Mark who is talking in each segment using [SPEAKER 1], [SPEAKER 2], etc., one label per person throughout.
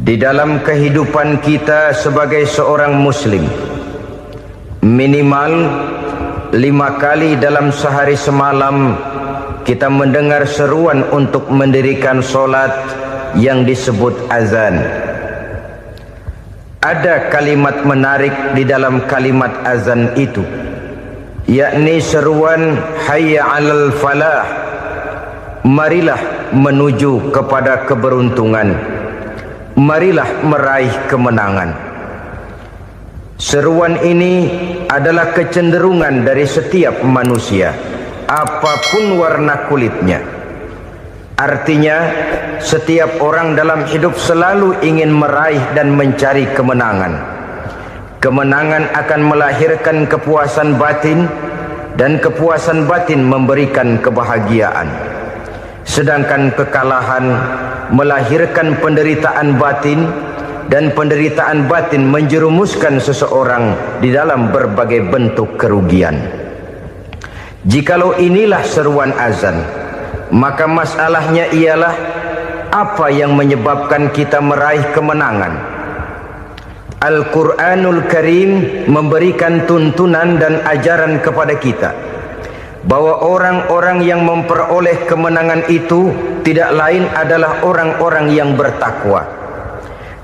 [SPEAKER 1] Di dalam kehidupan kita sebagai seorang muslim, minimal 5 kali dalam sehari semalam kita mendengar seruan untuk mendirikan solat yang disebut azan. Ada kalimat menarik di dalam kalimat azan itu, yakni seruan hayya 'alal falah, marilah menuju kepada keberuntungan, marilah meraih kemenangan. Seruan ini adalah kecenderungan dari setiap manusia, apapun warna kulitnya. Artinya, setiap orang dalam hidup selalu ingin meraih dan mencari kemenangan. Kemenangan akan melahirkan kepuasan batin, dan kepuasan batin memberikan kebahagiaan. Sedangkan kekalahan melahirkan penderitaan batin, dan penderitaan batin menjerumuskan seseorang di dalam berbagai bentuk kerugian. Jikalau inilah seruan azan, maka masalahnya ialah apa yang menyebabkan kita meraih kemenangan. Al-Quranul Karim memberikan tuntunan dan ajaran kepada kita bahwa orang-orang yang memperoleh kemenangan itu tidak lain adalah orang-orang yang bertakwa.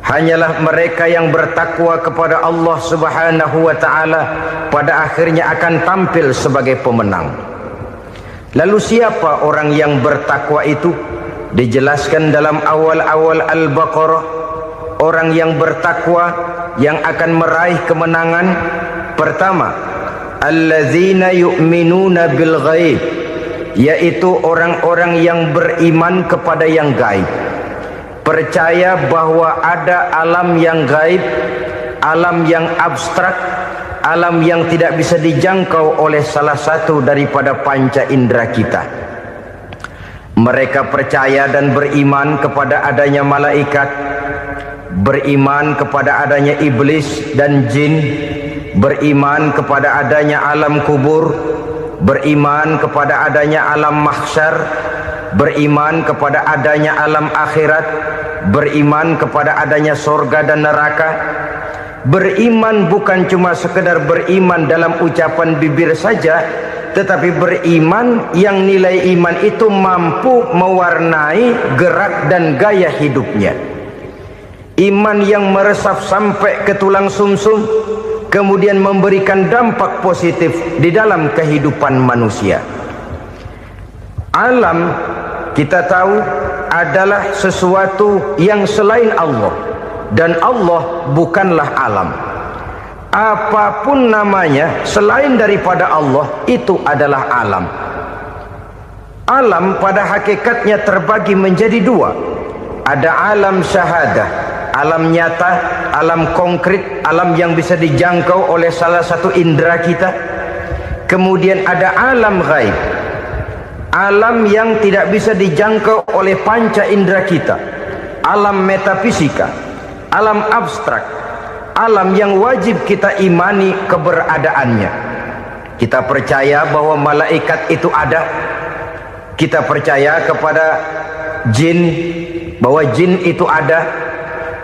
[SPEAKER 1] Hanyalah mereka yang bertakwa kepada Allah Subhanahu wa ta'ala pada akhirnya akan tampil sebagai pemenang. Lalu siapa orang yang bertakwa itu? Dijelaskan dalam awal-awal Al-Baqarah, orang yang bertakwa yang akan meraih kemenangan. Pertama, allazina yu'minuna bil ghaib, yaitu orang-orang yang beriman kepada yang gaib, percaya bahwa ada alam yang gaib, alam yang abstrak, alam yang tidak bisa dijangkau oleh salah satu daripada panca indera kita. Mereka percaya dan beriman kepada adanya malaikat, beriman kepada adanya iblis dan jin, beriman kepada adanya alam kubur, beriman kepada adanya alam mahsyar, beriman kepada adanya alam akhirat, beriman kepada adanya sorga dan neraka. Beriman bukan cuma sekedar beriman dalam ucapan bibir saja, tetapi beriman yang nilai iman itu mampu mewarnai gerak dan gaya hidupnya. Iman yang meresap sampai ke tulang sumsum, kemudian memberikan dampak positif di dalam kehidupan manusia. Alam, kita tahu, adalah sesuatu yang selain Allah, dan Allah bukanlah alam. Apapun namanya selain daripada Allah, itu adalah alam. Alam pada hakikatnya terbagi menjadi dua. Ada alam syahadah, alam nyata, alam konkret, alam yang bisa dijangkau oleh salah satu indera kita. Kemudian ada alam ghaib, alam yang tidak bisa dijangkau oleh panca indera kita, alam metafisika, alam abstrak, alam yang wajib kita imani keberadaannya. Kita percaya bahwa malaikat itu ada, kita percaya kepada jin, bahwa jin itu ada,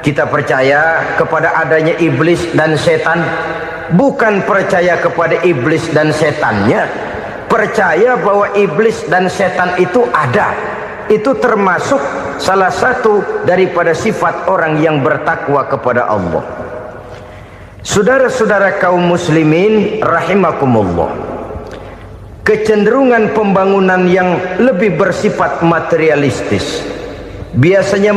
[SPEAKER 1] kita percaya kepada adanya iblis dan setan. Bukan percaya kepada iblis dan setannya, percaya bahwa iblis dan setan itu ada. Itu termasuk salah satu daripada sifat orang yang bertakwa kepada Allah. Saudara-saudara kaum muslimin rahimakumullah, kecenderungan pembangunan yang lebih bersifat materialistis biasanya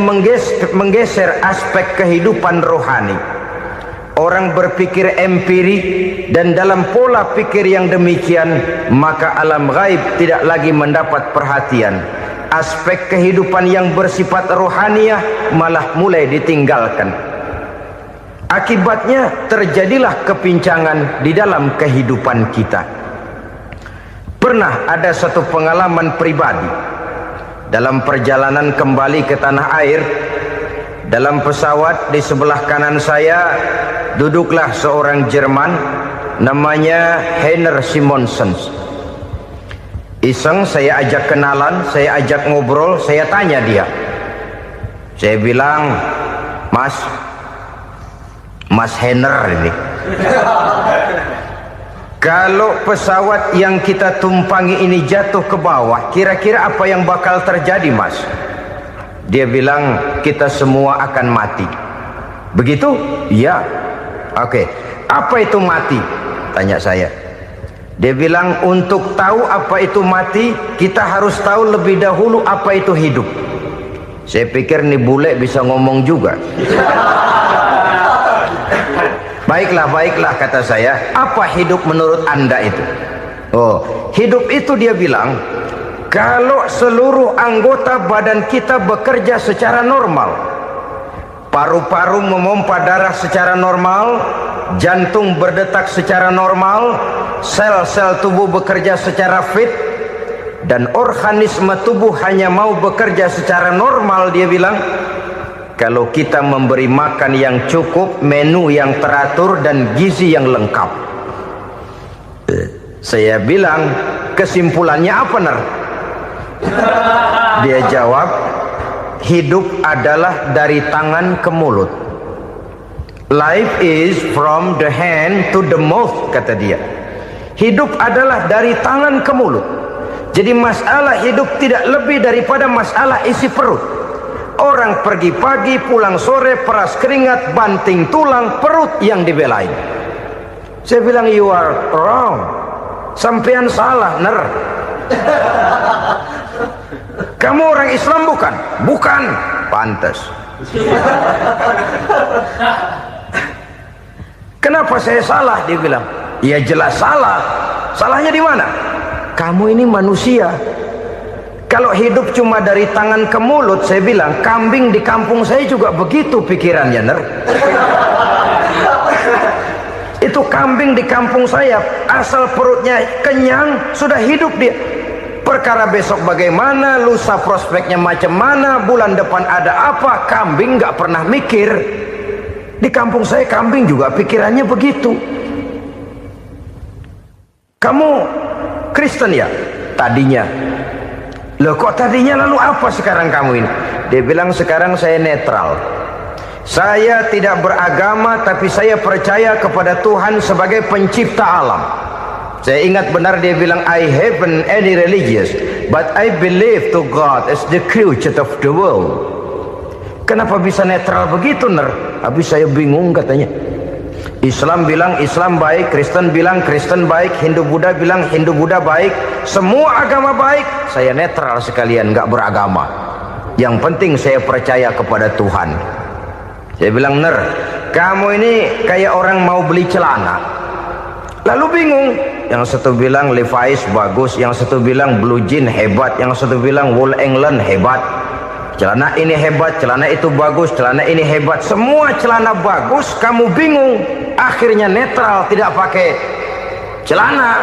[SPEAKER 1] menggeser aspek kehidupan rohani. Orang berpikir empiri, dan dalam pola pikir yang demikian, maka alam gaib tidak lagi mendapat perhatian. Aspek kehidupan yang bersifat rohaniah malah mulai ditinggalkan. Akibatnya terjadilah kepincangan di dalam kehidupan kita. Pernah ada satu pengalaman pribadi dalam perjalanan kembali ke tanah air. Dalam pesawat di sebelah kanan saya duduklah seorang Jerman namanya Heiner Simonsen. Iseng saya ajak kenalan, saya ajak ngobrol, saya tanya dia. Saya bilang, Mas Henner ini. Kalau pesawat yang kita tumpangi ini jatuh ke bawah, kira-kira apa yang bakal terjadi, Mas? Dia bilang, kita semua akan mati. Begitu? Ya. Oke. Apa itu mati? Tanya saya. Dia bilang, untuk tahu apa itu mati, kita harus tahu lebih dahulu apa itu hidup. Saya pikir nih bule bisa ngomong juga. Baiklah kata saya. Apa hidup menurut Anda itu? Oh, hidup itu dia bilang, kalau seluruh anggota badan kita bekerja secara normal, paru-paru memompa darah secara normal, jantung berdetak secara normal, sel-sel tubuh bekerja secara fit, dan organisme tubuh hanya mau bekerja secara normal, dia bilang, kalau kita memberi makan yang cukup, menu yang teratur, dan gizi yang lengkap. Saya bilang, kesimpulannya apa, Ner? Dia jawab, hidup adalah dari tangan ke mulut. Life is from the hand to the mouth, kata dia. Hidup adalah dari tangan ke mulut. Jadi masalah hidup tidak lebih daripada masalah isi perut. Orang pergi pagi, pulang sore, peras keringat, banting tulang, perut yang dibelain. Saya bilang, you are wrong. Sampean salah, Ner. Kamu orang Islam bukan? Bukan. Pantas. Kenapa saya salah? Dia bilang, ya jelas salah. Salahnya di mana? Kamu ini manusia. Kalau hidup cuma dari tangan ke mulut, saya bilang, kambing di kampung saya juga begitu pikirannya, Ner. Itu kambing di kampung saya, asal perutnya kenyang, sudah hidup dia. Perkara besok bagaimana, lusa prospeknya macam mana, bulan depan ada apa, kambing nggak pernah mikir. Di kampung saya kambing juga pikirannya begitu. Kamu Kristen ya? Tadinya. Loh kok tadinya, lalu apa sekarang kamu ini? Dia bilang, sekarang saya netral. Saya tidak beragama, tapi saya percaya kepada Tuhan sebagai pencipta alam. Saya ingat benar dia bilang, I haven't any religious, but I believe to God as the creator of the world. Kenapa bisa netral begitu, Ner? Habis saya bingung katanya. Islam bilang Islam baik, Kristen bilang Kristen baik, Hindu Buddha bilang Hindu Buddha baik, semua agama baik. Saya netral sekalian, nggak beragama. Yang penting saya percaya kepada Tuhan. Saya bilang, Ner, kamu ini kayak orang mau beli celana, lalu bingung. Yang satu bilang Levi's bagus, yang satu bilang Blue Jean hebat, yang satu bilang Wool England hebat. Celana ini hebat, celana itu bagus, celana ini hebat, semua celana bagus, kamu bingung. Akhirnya netral, tidak pakai celana.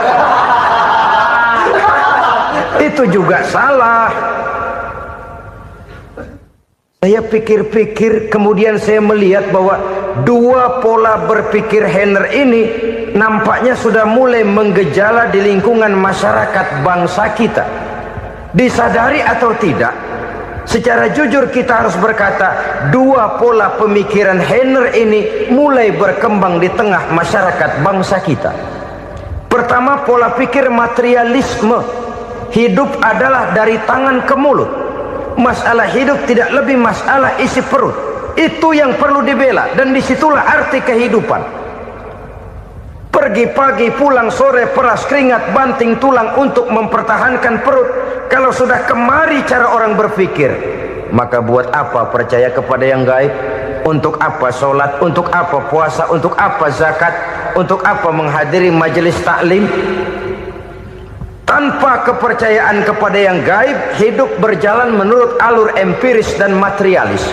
[SPEAKER 1] Itu juga salah. Saya pikir-pikir, kemudian saya melihat bahwa dua pola berpikir Henner ini nampaknya sudah mulai menggejala di lingkungan masyarakat bangsa kita. Disadari atau tidak, secara jujur kita harus berkata, dua pola pemikiran Henner ini mulai berkembang di tengah masyarakat bangsa kita. Pertama, pola pikir materialisme. Hidup adalah dari tangan ke mulut. Masalah hidup tidak lebih masalah isi perut. Itu yang perlu dibela, dan disitulah arti kehidupan. Pergi pagi, pulang sore, peras keringat, banting tulang untuk mempertahankan perut. Kalau sudah kemari cara orang berpikir, maka buat apa percaya kepada yang gaib? Untuk apa sholat? Untuk apa puasa? Untuk apa zakat? Untuk apa menghadiri majelis taklim? Tanpa kepercayaan kepada yang gaib, hidup berjalan menurut alur empiris dan materialis.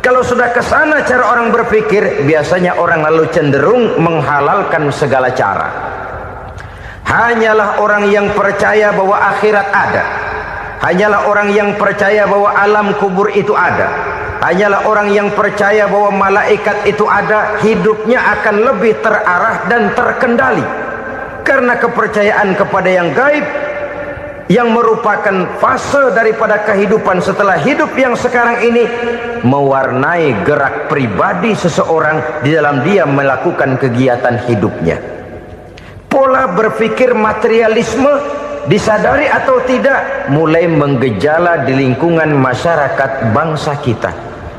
[SPEAKER 1] Kalau sudah ke sana cara orang berpikir, biasanya orang lalu cenderung menghalalkan segala cara. Hanyalah orang yang percaya bahwa akhirat ada, hanyalah orang yang percaya bahwa alam kubur itu ada, hanyalah orang yang percaya bahwa malaikat itu ada, hidupnya akan lebih terarah dan terkendali. Karena kepercayaan kepada yang gaib, yang merupakan fase daripada kehidupan setelah hidup yang sekarang ini, mewarnai gerak pribadi seseorang di dalam dia melakukan kegiatan hidupnya. Pola berpikir materialisme, disadari atau tidak, mulai menggejala di lingkungan masyarakat bangsa kita.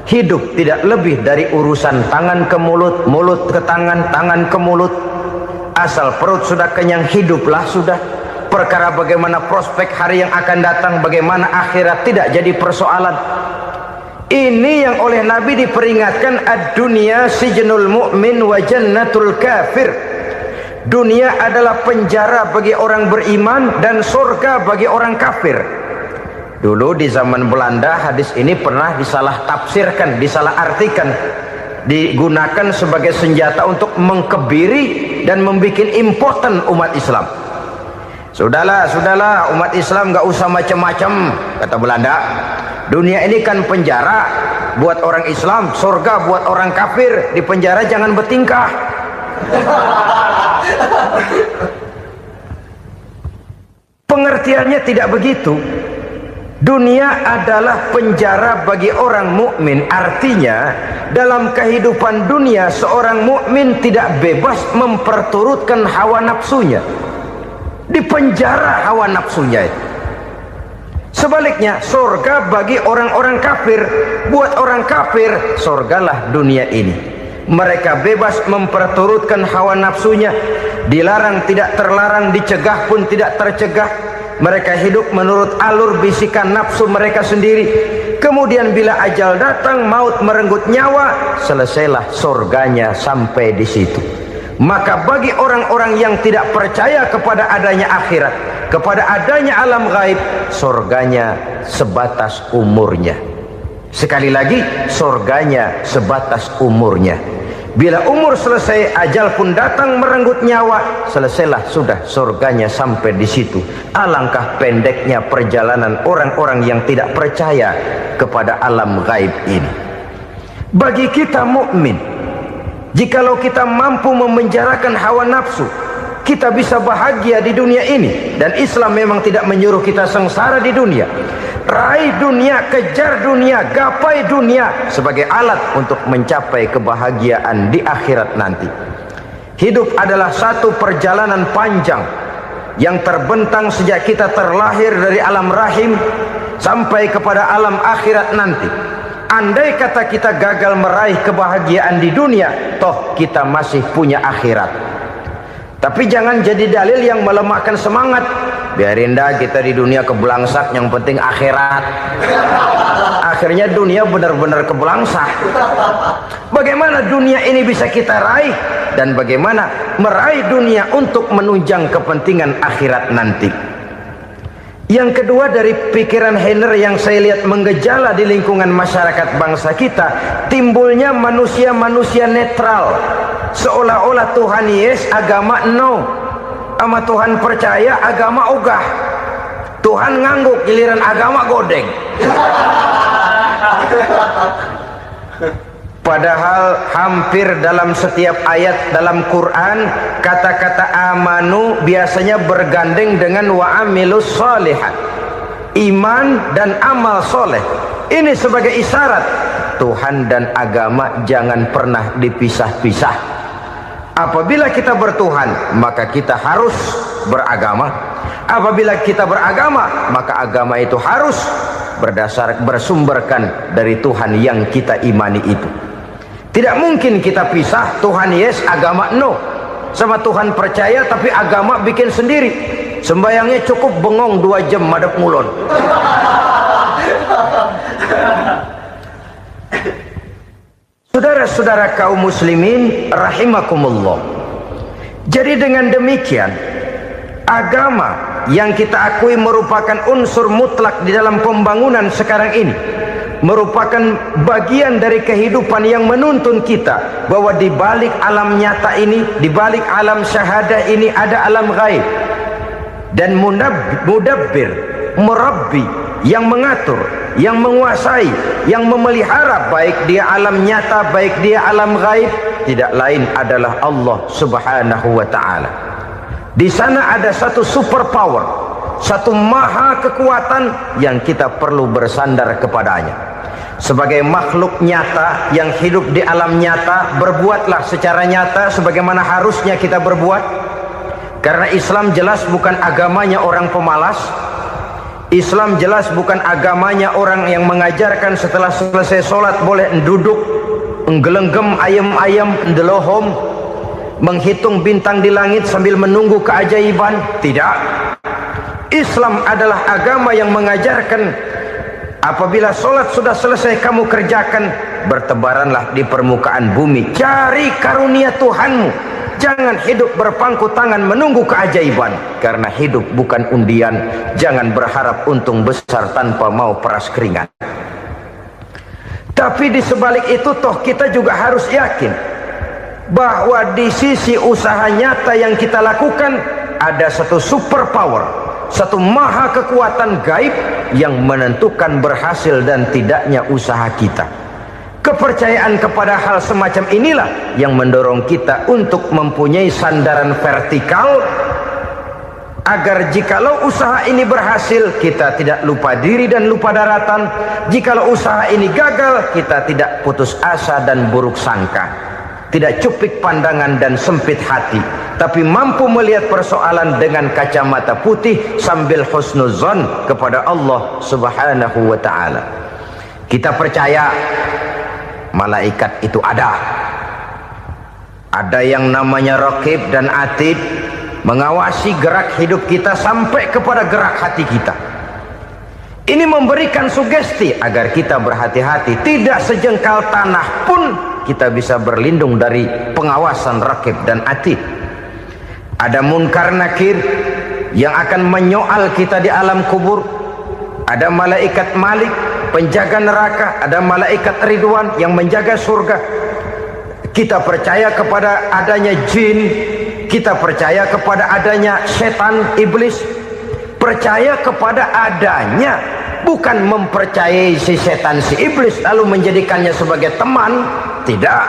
[SPEAKER 1] Hidup tidak lebih dari urusan tangan ke mulut, mulut ke tangan, tangan ke mulut. Asal perut sudah kenyang, hiduplah sudah. Perkara bagaimana prospek hari yang akan datang, bagaimana akhirat, tidak jadi persoalan. Ini yang oleh Nabi diperingatkan, ad-dunya sijnul mu'min wa jannatul kafir. Dunia adalah penjara bagi orang beriman dan surga bagi orang kafir. Dulu di zaman Belanda hadis ini pernah disalah tafsirkan, disalah artikan, digunakan sebagai senjata untuk mengkebiri dan membuat impoten umat Islam. Sudahlah umat Islam gak usah macam-macam, kata Belanda. Dunia ini kan penjara buat orang Islam, surga buat orang kafir. Di penjara jangan bertingkah. Pengertiannya tidak begitu. Dunia adalah penjara bagi orang mukmin. Artinya dalam kehidupan dunia seorang mukmin tidak bebas memperturutkan hawa nafsunya. Di penjara hawa nafsunya itu. Sebaliknya surga bagi orang-orang kafir. Buat orang kafir surgalah dunia ini. Mereka bebas memperturutkan hawa nafsunya. Dilarang tidak terlarang, dicegah pun tidak tercegah. Mereka hidup menurut alur bisikan nafsu mereka sendiri. Kemudian bila ajal datang, maut merenggut nyawa, selesailah surganya sampai di situ. Maka bagi orang-orang yang tidak percaya kepada adanya akhirat, kepada adanya alam gaib, surganya sebatas umurnya. Sekali lagi, surganya sebatas umurnya. Bila umur selesai, ajal pun datang merenggut nyawa, selesailah sudah surganya sampai di situ. Alangkah pendeknya perjalanan orang-orang yang tidak percaya kepada alam gaib ini. Bagi kita mukmin, jikalau kita mampu memenjarakan hawa nafsu, kita bisa bahagia di dunia ini. Dan Islam memang tidak menyuruh kita sengsara di dunia. Raih dunia, kejar dunia, gapai dunia sebagai alat untuk mencapai kebahagiaan di akhirat nanti. Hidup adalah satu perjalanan panjang yang terbentang sejak kita terlahir dari alam rahim sampai kepada alam akhirat nanti. Andai kata kita gagal meraih kebahagiaan di dunia, toh kita masih punya akhirat. Tapi jangan jadi dalil yang melemahkan semangat. Biarin dah kita di dunia kebelangsak, yang penting akhirat. Akhirnya dunia benar-benar kebelangsak. Bagaimana dunia ini bisa kita raih, dan bagaimana meraih dunia untuk menunjang kepentingan akhirat nanti. Yang kedua, dari pikiran Heiner yang saya lihat menggejala di lingkungan masyarakat bangsa kita, timbulnya manusia-manusia netral. Seolah-olah Tuhan yes, agama no. Sama Tuhan percaya, agama ogah. Tuhan ngangguk, giliran agama godeng. Padahal hampir dalam setiap ayat dalam Quran, kata-kata amanu biasanya bergandeng dengan wa amilus sholihat. Iman dan amal soleh. Ini sebagai isyarat Tuhan dan agama jangan pernah dipisah-pisah. Apabila kita bertuhan, maka kita harus beragama. Apabila kita beragama, maka agama itu harus bersumberkan dari Tuhan yang kita imani itu. Tidak mungkin kita pisah, Tuhan yes, agama no. Sama Tuhan percaya tapi agama bikin sendiri. Sembayangnya cukup bengong 2 jam madep ngulon. Saudara-saudara kaum muslimin rahimakumullah. Jadi dengan demikian, agama yang kita akui merupakan unsur mutlak di dalam pembangunan sekarang ini, merupakan bagian dari kehidupan yang menuntun kita bahwa di balik alam nyata ini, di balik alam syahadah ini ada alam gaib. Dan mudabbir, murabbi, yang mengatur, yang menguasai, yang memelihara baik dia alam nyata, baik dia alam gaib, tidak lain adalah Allah Subhanahu wa ta'ala. Di sana ada satu super power, satu maha kekuatan yang kita perlu bersandar kepadanya. Sebagai makhluk nyata yang hidup di alam nyata, berbuatlah secara nyata sebagaimana harusnya kita berbuat. Karena Islam jelas bukan agamanya orang pemalas. Islam jelas bukan agamanya orang yang mengajarkan setelah selesai sholat boleh duduk, nggelenggem ayam-ayam, ndelohom, menghitung bintang di langit sambil menunggu keajaiban. Tidak. Islam adalah agama yang mengajarkan apabila sholat sudah selesai kamu kerjakan, bertebaranlah di permukaan bumi, cari karunia Tuhanmu. Jangan hidup berpangku tangan menunggu keajaiban. Karena hidup bukan undian. Jangan berharap untung besar tanpa mau peras keringat. Tapi di sebalik itu toh kita juga harus yakin bahwa di sisi usaha nyata yang kita lakukan ada satu super power, satu maha kekuatan gaib yang menentukan berhasil dan tidaknya usaha kita. Kepercayaan kepada hal semacam inilah yang mendorong kita untuk mempunyai sandaran vertikal, agar jikalau usaha ini berhasil kita tidak lupa diri dan lupa daratan. Jikalau usaha ini gagal kita tidak putus asa dan buruk sangka, tidak cupik pandangan dan sempit hati, tapi mampu melihat persoalan dengan kacamata putih sambil husnuzon kepada Allah Subhanahu wa ta'ala. Kita percaya malaikat itu ada yang namanya raqib dan atid, mengawasi gerak hidup kita sampai kepada gerak hati kita. Ini memberikan sugesti agar kita berhati-hati, tidak sejengkal tanah pun kita bisa berlindung dari pengawasan raqib dan atid. Ada munkar nakir yang akan menyoal kita di alam kubur. Ada malaikat Malik, penjaga neraka. Ada malaikat Ridwan yang menjaga surga. Kita percaya kepada adanya jin, kita percaya kepada adanya setan, iblis. Percaya kepada adanya, bukan mempercayai si setan, si iblis lalu menjadikannya sebagai teman. Tidak.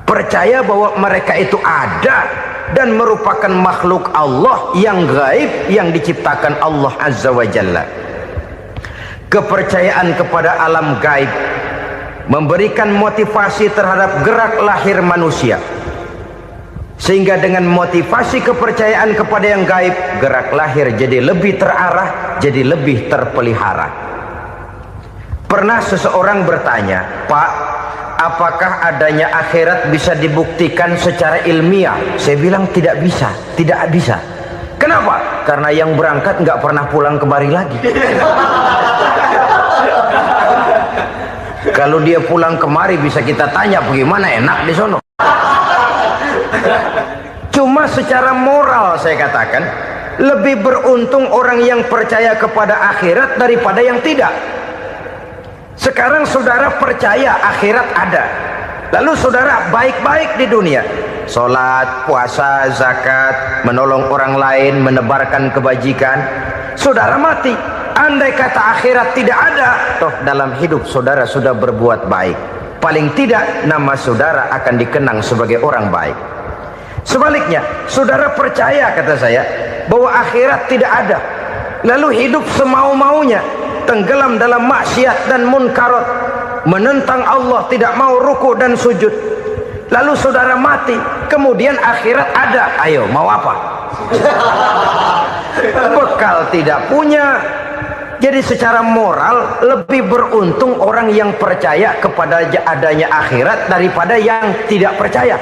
[SPEAKER 1] Percaya bahwa mereka itu ada dan merupakan makhluk Allah yang gaib yang diciptakan Allah Azza wa Jalla. Kepercayaan kepada alam gaib memberikan motivasi terhadap gerak lahir manusia, sehingga dengan motivasi kepercayaan kepada yang gaib, gerak lahir jadi lebih terarah, jadi lebih terpelihara. Pernah seseorang bertanya, "Pak, apakah adanya akhirat bisa dibuktikan secara ilmiah?" Saya bilang tidak bisa, tidak bisa. Kenapa? Karena yang berangkat nggak pernah pulang kembali lagi. Kalau dia pulang kemari bisa kita tanya bagaimana enak di sono. Cuma secara moral saya katakan, lebih beruntung orang yang percaya kepada akhirat daripada yang tidak. Sekarang saudara percaya akhirat ada, lalu saudara baik-baik di dunia, sholat, puasa, zakat, menolong orang lain, menebarkan kebajikan. Saudara mati, andai kata akhirat tidak ada, toh dalam hidup saudara sudah berbuat baik. Paling tidak nama saudara akan dikenang sebagai orang baik. Sebaliknya, saudara percaya, kata saya, bahwa akhirat tidak ada, lalu hidup semau-maunya, tenggelam dalam maksiat dan munkarat, menentang Allah, tidak mau ruku dan sujud. Lalu saudara mati, kemudian akhirat ada. Ayo, mau apa? Bekal tidak punya. Jadi secara moral lebih beruntung orang yang percaya kepada adanya akhirat daripada yang tidak percaya.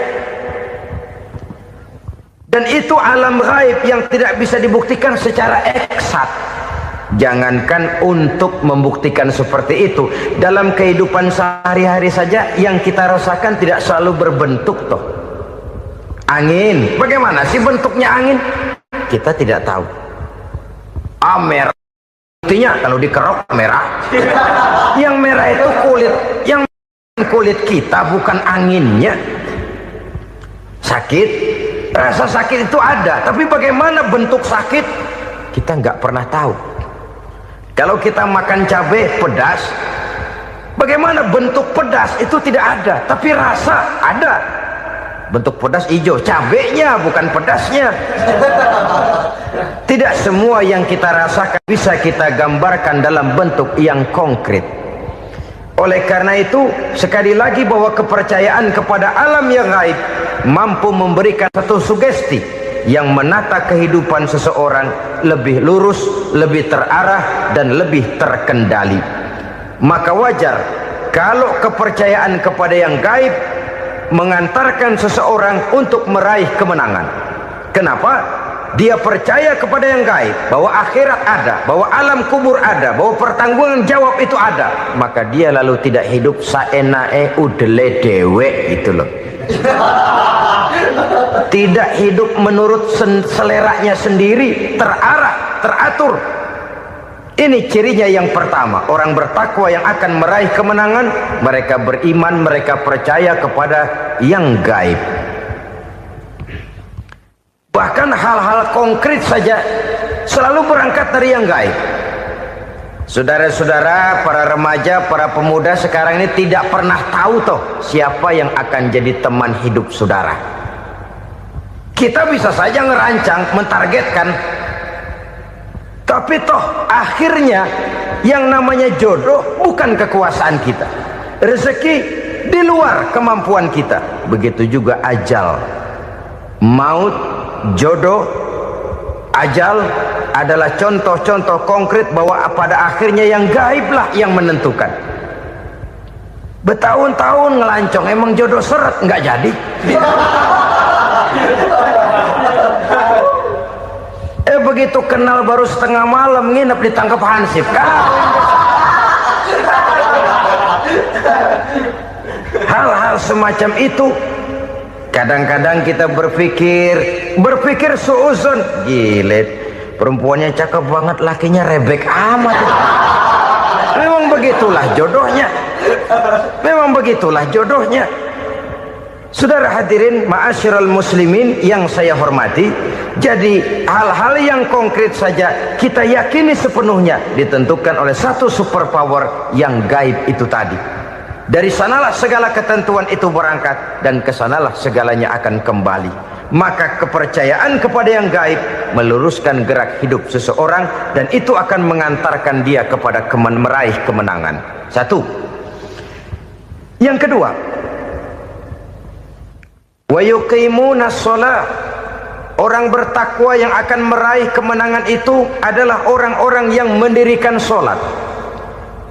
[SPEAKER 1] Dan itu alam gaib yang tidak bisa dibuktikan secara eksat. Jangankan untuk membuktikan seperti itu, dalam kehidupan sehari-hari saja yang kita rasakan tidak selalu berbentuk toh. Angin, bagaimana sih bentuknya angin? Kita tidak tahu. Merah, buktinya kalau dikerok merah. Yang merah itu kulit, yang kulit kita bukan anginnya. Sakit, rasa sakit itu ada, tapi bagaimana bentuk sakit kita nggak pernah tahu. Kalau kita makan cabai pedas, bagaimana bentuk pedas itu tidak ada, tapi rasa ada. Bentuk pedas hijau, cabenya bukan pedasnya. Tidak semua yang kita rasakan bisa kita gambarkan dalam bentuk yang konkret. Oleh karena itu, sekali lagi bahwa kepercayaan kepada alam yang gaib mampu memberikan satu sugesti yang menata kehidupan seseorang lebih lurus, lebih terarah, dan lebih terkendali. Maka wajar kalau kepercayaan kepada yang gaib mengantarkan seseorang untuk meraih kemenangan. Kenapa? Dia percaya kepada yang gaib, bahwa akhirat ada, bahwa alam kubur ada, bahwa pertanggungan jawab itu ada. Maka dia lalu tidak hidup saenae udele dewe, itu loh. Tidak hidup menurut seleranya sendiri, terarah, teratur. Ini cirinya yang pertama. Orang bertakwa yang akan meraih kemenangan, mereka beriman, mereka percaya kepada yang gaib. Bahkan hal-hal konkret saja selalu berangkat dari yang gaib. Saudara-saudara, para remaja, para pemuda sekarang ini tidak pernah tahu toh siapa yang akan jadi teman hidup saudara. Kita bisa saja ngerancang, mentargetkan, tapi toh akhirnya yang namanya jodoh bukan kekuasaan kita. Rezeki di luar kemampuan kita. Begitu juga ajal, maut, jodoh, ajal adalah contoh-contoh konkret bahwa pada akhirnya yang gaiblah yang menentukan. Bertahun-tahun ngelancong, emang jodoh seret nggak jadi. Begitu kenal baru setengah malam nginep ditangkap hansip. Hal-hal semacam itu kadang-kadang kita berpikir suuzon, gile, perempuannya cakep banget, lakinya rebek amat. Memang begitulah jodohnya. Memang begitulah jodohnya. Saudara hadirin ma'asyiral muslimin yang saya hormati, jadi hal-hal yang konkret saja kita yakini sepenuhnya ditentukan oleh satu superpower yang gaib itu tadi. Dari sanalah segala ketentuan itu berangkat dan kesanalah segalanya akan kembali. Maka kepercayaan kepada yang gaib meluruskan gerak hidup seseorang dan itu akan mengantarkan dia kepada meraih kemenangan. Satu. Yang kedua, wa yuqimuna shalah. Orang bertakwa yang akan meraih kemenangan itu adalah orang-orang yang mendirikan sholat.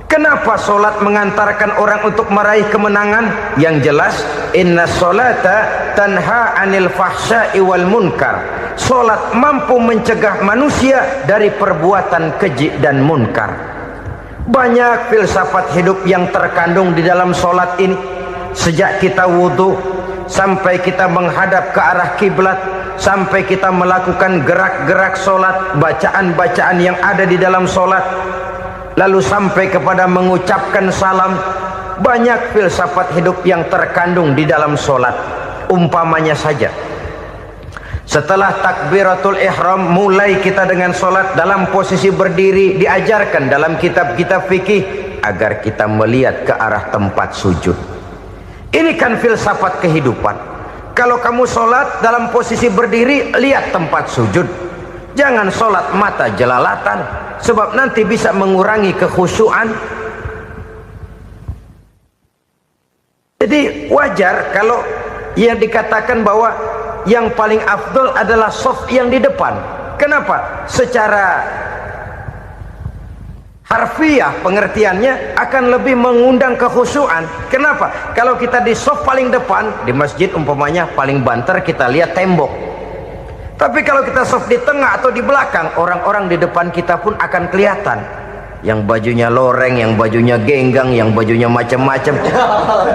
[SPEAKER 1] Kenapa sholat mengantarkan orang untuk meraih kemenangan? Yang jelas, inna sholata tanha anil fahsya'i wal munkar. Sholat mampu mencegah manusia dari perbuatan keji dan munkar. Banyak filsafat hidup yang terkandung di dalam sholat ini. Sejak kita wudhu sampai kita menghadap ke arah kiblat, sampai kita melakukan gerak-gerak sholat, bacaan-bacaan yang ada di dalam sholat, lalu sampai kepada mengucapkan salam. Banyak filsafat hidup yang terkandung di dalam sholat. Umpamanya saja, setelah takbiratul ihram mulai kita dengan sholat dalam posisi berdiri, diajarkan dalam kitab-kitab fikih agar kita melihat ke arah tempat sujud. Ini kan filsafat kehidupan. Kalau kamu sholat dalam posisi berdiri, lihat tempat sujud. Jangan sholat mata jelalatan, sebab nanti bisa mengurangi kekhusyuan. Jadi wajar kalau yang dikatakan bahwa yang paling afdol adalah shaf yang di depan. Kenapa? Secara harfiah pengertiannya akan lebih mengundang kekhusyuan. Kenapa? Kalau kita di shaf paling depan di masjid umpamanya paling banter kita lihat tembok. Tapi kalau kita shaf di tengah atau di belakang, orang-orang di depan kita pun akan kelihatan. Yang bajunya loreng, yang bajunya genggang, yang bajunya macam-macam.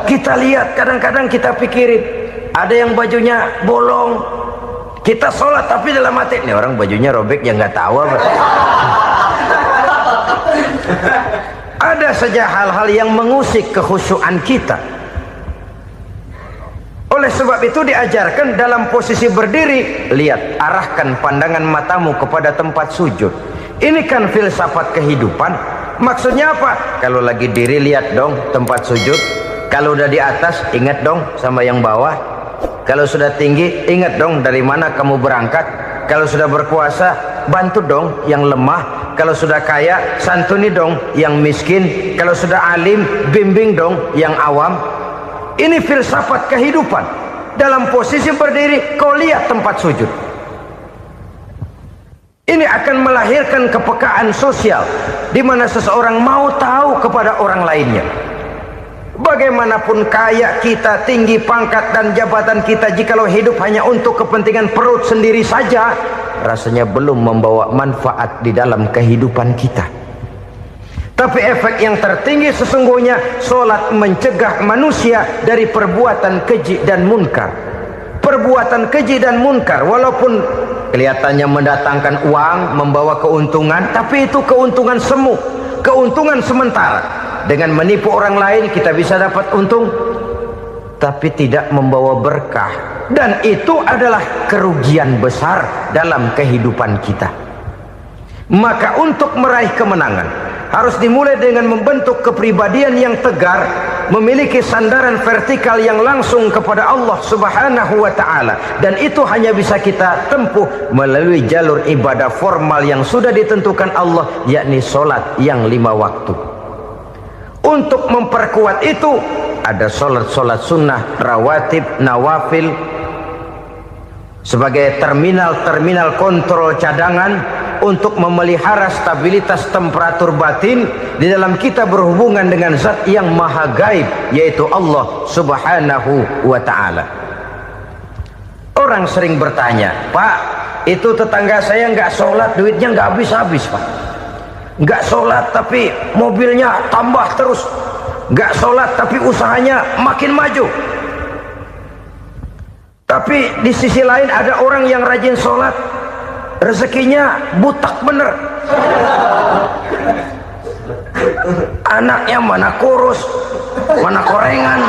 [SPEAKER 1] Kita lihat, kadang-kadang kita pikirin, ada yang bajunya bolong. Kita sholat tapi dalam hati, nih orang bajunya robek yang nggak tahu apa. Ada saja hal-hal yang mengusik kekhusyuan kita. Oleh sebab itu diajarkan dalam posisi berdiri, lihat, arahkan pandangan matamu kepada tempat sujud. Ini kan filsafat kehidupan. Maksudnya apa? Kalau lagi diri lihat dong tempat sujud. Kalau udah di atas ingat dong sama yang bawah. Kalau sudah tinggi, ingat dong dari mana kamu berangkat. Kalau sudah berkuasa, bantu dong yang lemah. Kalau sudah kaya, santuni dong yang miskin. Kalau sudah alim, bimbing dong yang awam. Ini filsafat kehidupan. Dalam posisi berdiri, kau lihat tempat sujud. Ini akan melahirkan kepekaan sosial, di mana seseorang mau tahu kepada orang lainnya. Bagaimanapun kaya kita, tinggi pangkat dan jabatan kita, jikalau hidup hanya untuk kepentingan perut sendiri saja, rasanya belum membawa manfaat di dalam kehidupan kita. Tapi efek yang tertinggi sesungguhnya, solat mencegah manusia dari perbuatan keji dan munkar. Perbuatan keji dan munkar, walaupun kelihatannya mendatangkan uang, membawa keuntungan, tapi itu keuntungan semu, keuntungan sementara. Dengan menipu orang lain kita bisa dapat untung, tapi tidak membawa berkah, dan itu adalah kerugian besar dalam kehidupan kita. Maka untuk meraih kemenangan harus dimulai dengan membentuk kepribadian yang tegar, memiliki sandaran vertikal yang langsung kepada Allah Subhanahu wa ta'ala, dan itu hanya bisa kita tempuh melalui jalur ibadah formal yang sudah ditentukan Allah, yakni solat yang 5 waktu. Untuk memperkuat itu ada solat-solat sunnah, rawatib, nawafil sebagai terminal kontrol cadangan untuk memelihara stabilitas temperatur batin di dalam kita berhubungan dengan zat yang maha gaib, yaitu Allah Subhanahu wa ta'ala. Orang sering bertanya, Pak, itu tetangga saya nggak sholat, duitnya nggak habis-habis, Pak. Nggak sholat tapi mobilnya tambah terus, nggak sholat tapi usahanya makin maju. Tapi di sisi lain ada orang yang rajin sholat, rezekinya butak bener, anaknya mana kurus, mana korengan.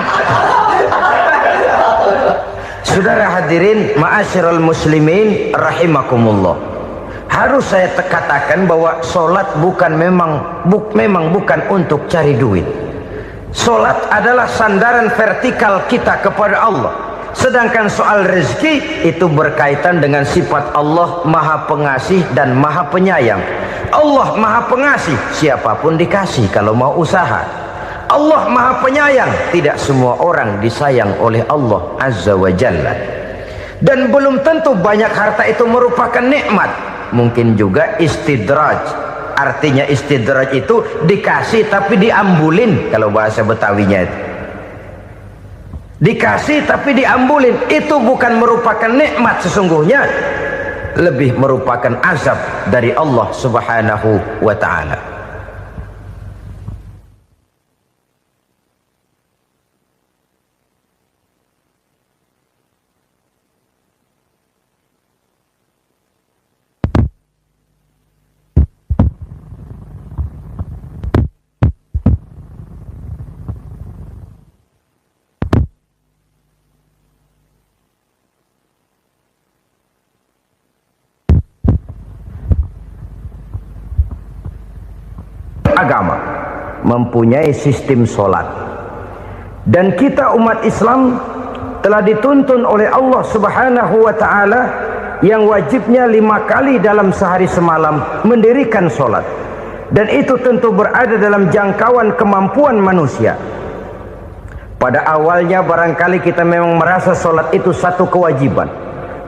[SPEAKER 1] Saudara hadirin ma'asyiral muslimin rahimakumullah, harus saya katakan bahwa solat memang bukan untuk cari duit. Solat adalah sandaran vertikal kita kepada Allah. Sedangkan soal rezeki itu berkaitan dengan sifat Allah maha pengasih dan maha penyayang. Allah maha pengasih, siapapun dikasih kalau mau usaha. Allah maha penyayang, tidak semua orang disayang oleh Allah Azza wa Jalla. Dan belum tentu banyak harta itu merupakan nikmat. Mungkin juga istidraj. Artinya istidraj itu dikasih tapi diambulin, kalau bahasa Betawinya itu. Dikasih tapi diambulin, itu bukan merupakan nikmat sesungguhnya, lebih merupakan azab dari Allah Subhanahu wa ta'ala. Agama mempunyai sistem solat, dan kita umat Islam telah dituntun oleh Allah Subhanahu wa ta'ala yang wajibnya 5 kali dalam sehari semalam mendirikan solat, dan itu tentu berada dalam jangkauan kemampuan manusia. Pada awalnya barangkali kita memang merasa solat itu satu kewajiban,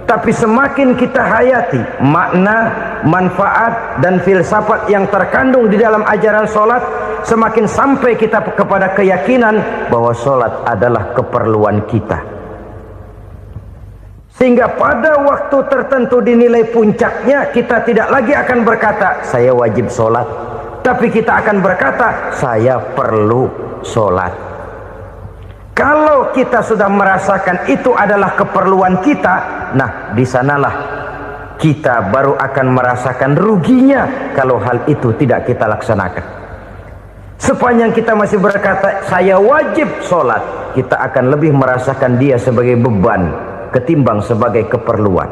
[SPEAKER 1] tapi semakin kita hayati makna, manfaat dan filsafat yang terkandung di dalam ajaran solat, semakin sampai kita kepada keyakinan bahwa solat adalah keperluan kita. Sehingga pada waktu tertentu dinilai puncaknya, kita tidak lagi akan berkata saya wajib solat, tapi kita akan berkata saya perlu solat. Kalau kita sudah merasakan itu adalah keperluan kita, nah di sanalah kita baru akan merasakan ruginya kalau hal itu tidak kita laksanakan. Sepanjang kita masih berkata saya wajib sholat, kita akan lebih merasakan dia sebagai beban ketimbang sebagai keperluan.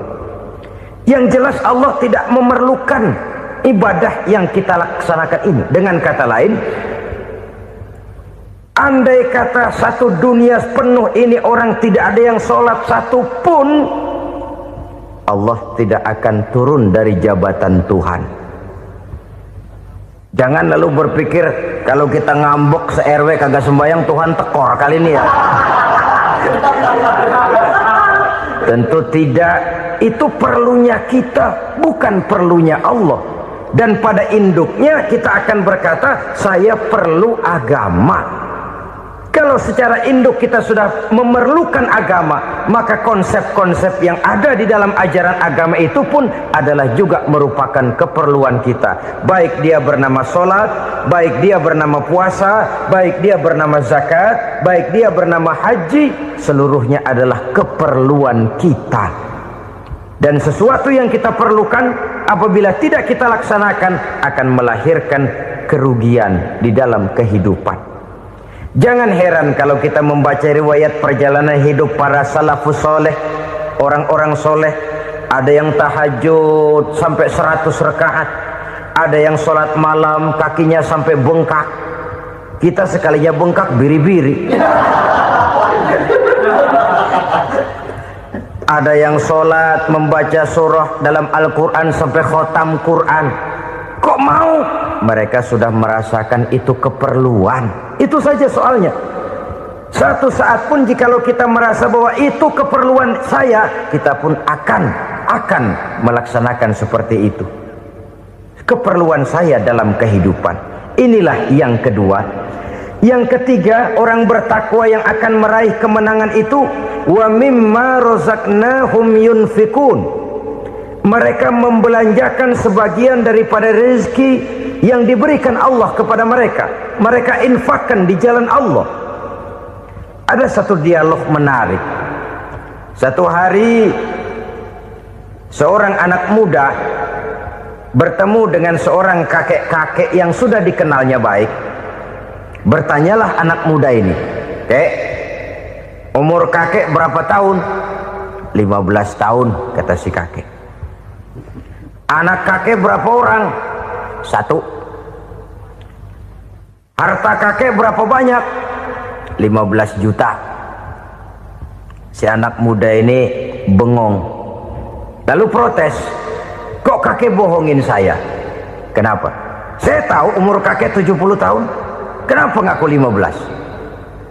[SPEAKER 1] Yang jelas Allah tidak memerlukan ibadah yang kita laksanakan ini. Dengan kata lain, Andai kata satu dunia penuh ini orang tidak ada yang sholat satu pun, Allah tidak akan turun dari jabatan Tuhan. Jangan lalu berpikir kalau kita ngambek se-RW kagak sembahyang Tuhan tekor kali ini ya. Tentu tidak. Itu perlunya kita, bukan perlunya Allah. Dan pada induknya kita akan berkata, saya perlu agama. Kalau secara induk kita sudah memerlukan agama, maka konsep-konsep yang ada di dalam ajaran agama itu pun adalah juga merupakan keperluan kita. Baik dia bernama sholat, baik dia bernama puasa, baik dia bernama zakat, baik dia bernama haji, seluruhnya adalah keperluan kita. Dan sesuatu yang kita perlukan apabila tidak kita laksanakan akan melahirkan kerugian di dalam kehidupan. Jangan heran kalau kita membaca riwayat perjalanan hidup para salafus soleh, orang-orang soleh. Ada yang tahajud sampai 100 rakaat, ada yang sholat malam kakinya sampai bengkak. Kita sekalinya bengkak biri-biri. Ada yang sholat membaca surah dalam Al-Quran sampai khotam Quran. Kok mau? Mereka sudah merasakan itu keperluan. Itu saja soalnya. Satu saat pun jikalau kita merasa bahwa itu keperluan saya, kita pun akan melaksanakan seperti itu. Keperluan saya dalam kehidupan. Inilah yang kedua. Yang ketiga, orang bertakwa yang akan meraih kemenangan itu, wa mimma razaqnahum yunfikun. Mereka membelanjakan sebagian daripada rezeki yang diberikan Allah kepada mereka. Mereka infakkan di jalan Allah. Ada satu dialog menarik. Satu hari seorang anak muda bertemu dengan seorang kakek-kakek yang sudah dikenalnya baik. Bertanyalah anak muda ini, "Kek, umur kakek berapa tahun?" 15 tahun, kata si kakek. "Anak kakek berapa orang?" 1. "Harta kakek berapa banyak?" 15 juta. Si anak muda ini bengong. Lalu protes, "Kok kakek bohongin saya?" "Kenapa?" "Saya tahu umur kakek 70 tahun. Kenapa ngaku 15?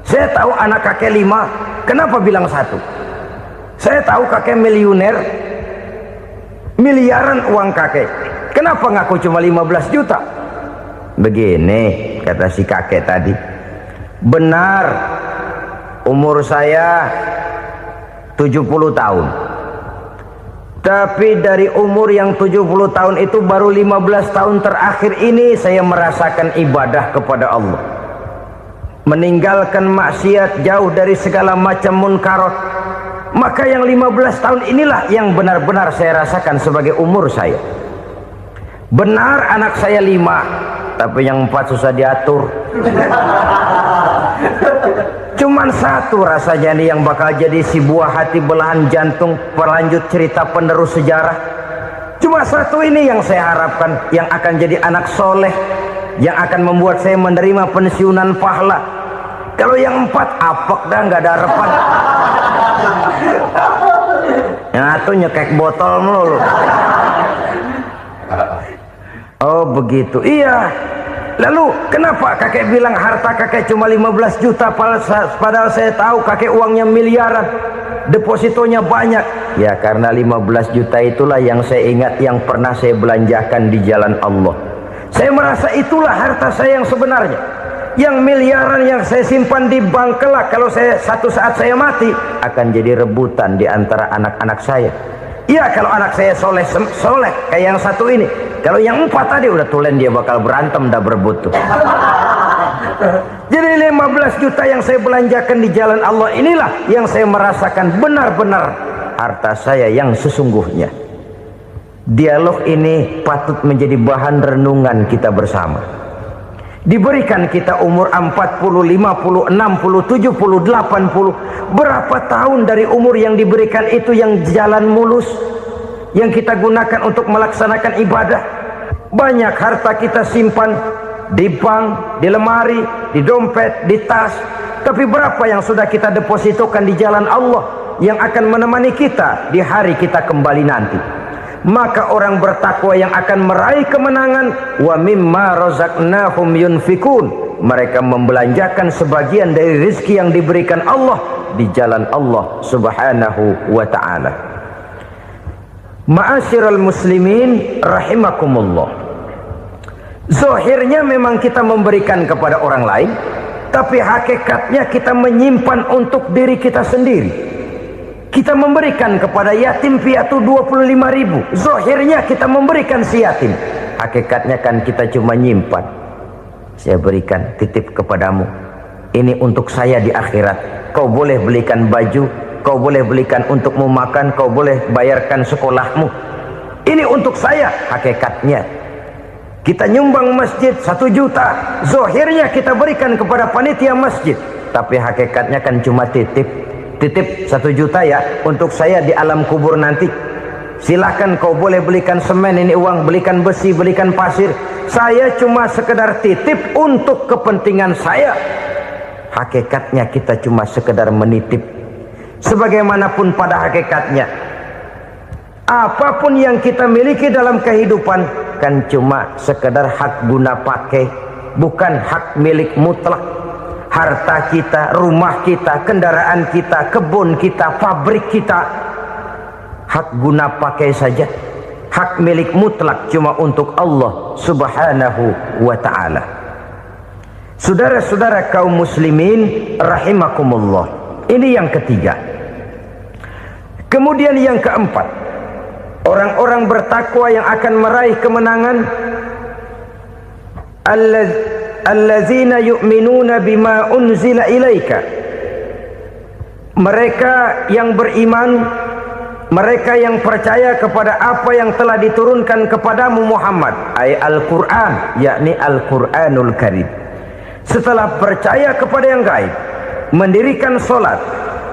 [SPEAKER 1] Saya tahu anak kakek 5. Kenapa bilang 1? Saya tahu kakek miliuner, miliaran uang kakek. Kenapa ngaku cuma 15 juta? Begini, kata si kakek tadi. Benar, umur saya 70 tahun. Tapi dari umur yang 70 tahun itu baru 15 tahun terakhir ini saya merasakan ibadah kepada Allah. Meninggalkan maksiat, jauh dari segala macam munkarat. Maka yang 15 tahun inilah yang benar-benar saya rasakan sebagai umur saya. Benar anak saya 5, tapi yang 4 susah diatur. Cuman 1 rasanya nih yang bakal jadi si buah hati belahan jantung pelanjut cerita penerus sejarah. Cuma 1 ini yang saya harapkan, yang akan jadi anak soleh, yang akan membuat saya menerima pensiunan pahala. Kalau yang 4 apek dah, nggak ada harapan. Yang 1 nyekek botol mulu. Oh begitu, iya. Lalu kenapa kakek bilang harta kakek cuma 15 juta padahal saya tahu kakek uangnya miliaran, depositonya banyak? Ya karena 15 juta itulah yang saya ingat yang pernah saya belanjakan di jalan Allah. Saya merasa itulah harta saya yang sebenarnya. Yang miliaran yang saya simpan di bank kelak kalau satu saat saya mati akan jadi rebutan di antara anak-anak saya. Iya kalau anak saya soleh kayak yang 1 ini. Kalau yang 4 tadi udah tulen dia bakal berantem dah berebut tuh. Jadi 15 juta yang saya belanjakan di jalan Allah inilah yang saya merasakan benar-benar harta saya yang sesungguhnya. Dialog ini patut menjadi bahan renungan kita bersama. Diberikan kita umur 40, 50, 60, 70, 80. Berapa tahun dari umur yang diberikan itu yang jalan mulus, yang kita gunakan untuk melaksanakan ibadah? Banyak harta kita simpan di bank, di lemari, di dompet, di tas. Tapi berapa yang sudah kita depositokan di jalan Allah yang akan menemani kita di hari kita kembali nanti? Maka orang bertakwa yang akan meraih kemenangan, wa mimma razaqnahum yunfikun, mereka membelanjakan sebagian dari rezeki yang diberikan Allah di jalan Allah subhanahu wa ta'ala. Ma'asyiral muslimin rahimakumullah, zahirnya memang kita memberikan kepada orang lain, tapi hakikatnya kita menyimpan untuk diri kita sendiri. Kita memberikan kepada yatim piatu 25.000, zahirnya kita memberikan si yatim, hakikatnya kan kita cuma nyimpan. Saya berikan, titip kepadamu, ini untuk saya di akhirat. Kau boleh belikan baju, kau boleh belikan untukmu makan, kau boleh bayarkan sekolahmu. Ini untuk saya. Hakikatnya kita nyumbang masjid 1 juta, zahirnya kita berikan kepada panitia masjid, tapi hakikatnya kan cuma titip 1 juta ya, untuk saya di alam kubur nanti. Silahkan kau boleh belikan semen, ini uang, belikan besi, belikan pasir. Saya cuma sekedar titip untuk kepentingan saya. Hakikatnya kita cuma sekedar menitip. Sebagaimanapun pada hakikatnya, apapun yang kita miliki dalam kehidupan kan cuma sekedar hak guna pakai, bukan hak milik mutlak. Harta kita, rumah kita, kendaraan kita, kebun kita, pabrik kita, hak guna pakai saja. Hak milik mutlak cuma untuk Allah subhanahu wa ta'ala. Saudara-saudara kaum muslimin rahimakumullah, ini yang ketiga. Kemudian yang keempat, orang-orang bertakwa yang akan meraih kemenangan, allazina yu'minuna bima unzila ilaika, mereka yang beriman, mereka yang percaya kepada apa yang telah diturunkan kepadamu Muhammad, ay Al-Quran, yakni Al-Quranul Karim. Setelah percaya kepada yang gaib, mendirikan solat,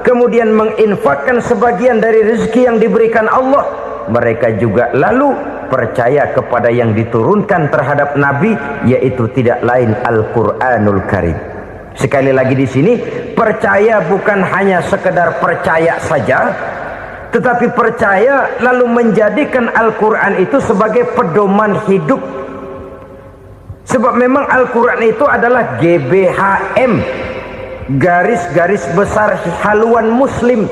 [SPEAKER 1] kemudian menginfakkan sebagian dari rezeki yang diberikan Allah, mereka juga lalu percaya kepada yang diturunkan terhadap Nabi, yaitu tidak lain Al-Quranul Karim. Sekali lagi di sini, percaya bukan hanya sekedar percaya saja, tetapi percaya lalu menjadikan Al-Quran itu sebagai pedoman hidup. Sebab memang Al-Quran itu adalah GBHM, garis-garis besar haluan muslim.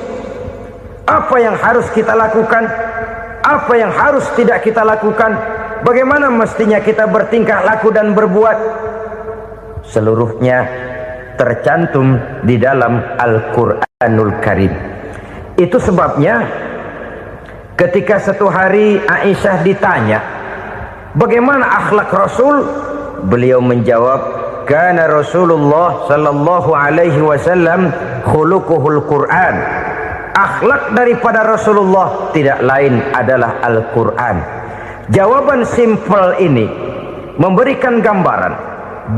[SPEAKER 1] Apa yang harus kita lakukan, apa yang harus tidak kita lakukan, bagaimana mestinya kita bertingkah laku dan berbuat, seluruhnya tercantum di dalam Al-Quranul Karim. Itu sebabnya ketika satu hari Aisyah ditanya bagaimana akhlak Rasul, beliau menjawab, kana Rasulullah sallallahu alaihi wasallam khuluquhul Quran. Akhlak daripada Rasulullah tidak lain adalah Al-Quran. Jawaban simpel ini memberikan gambaran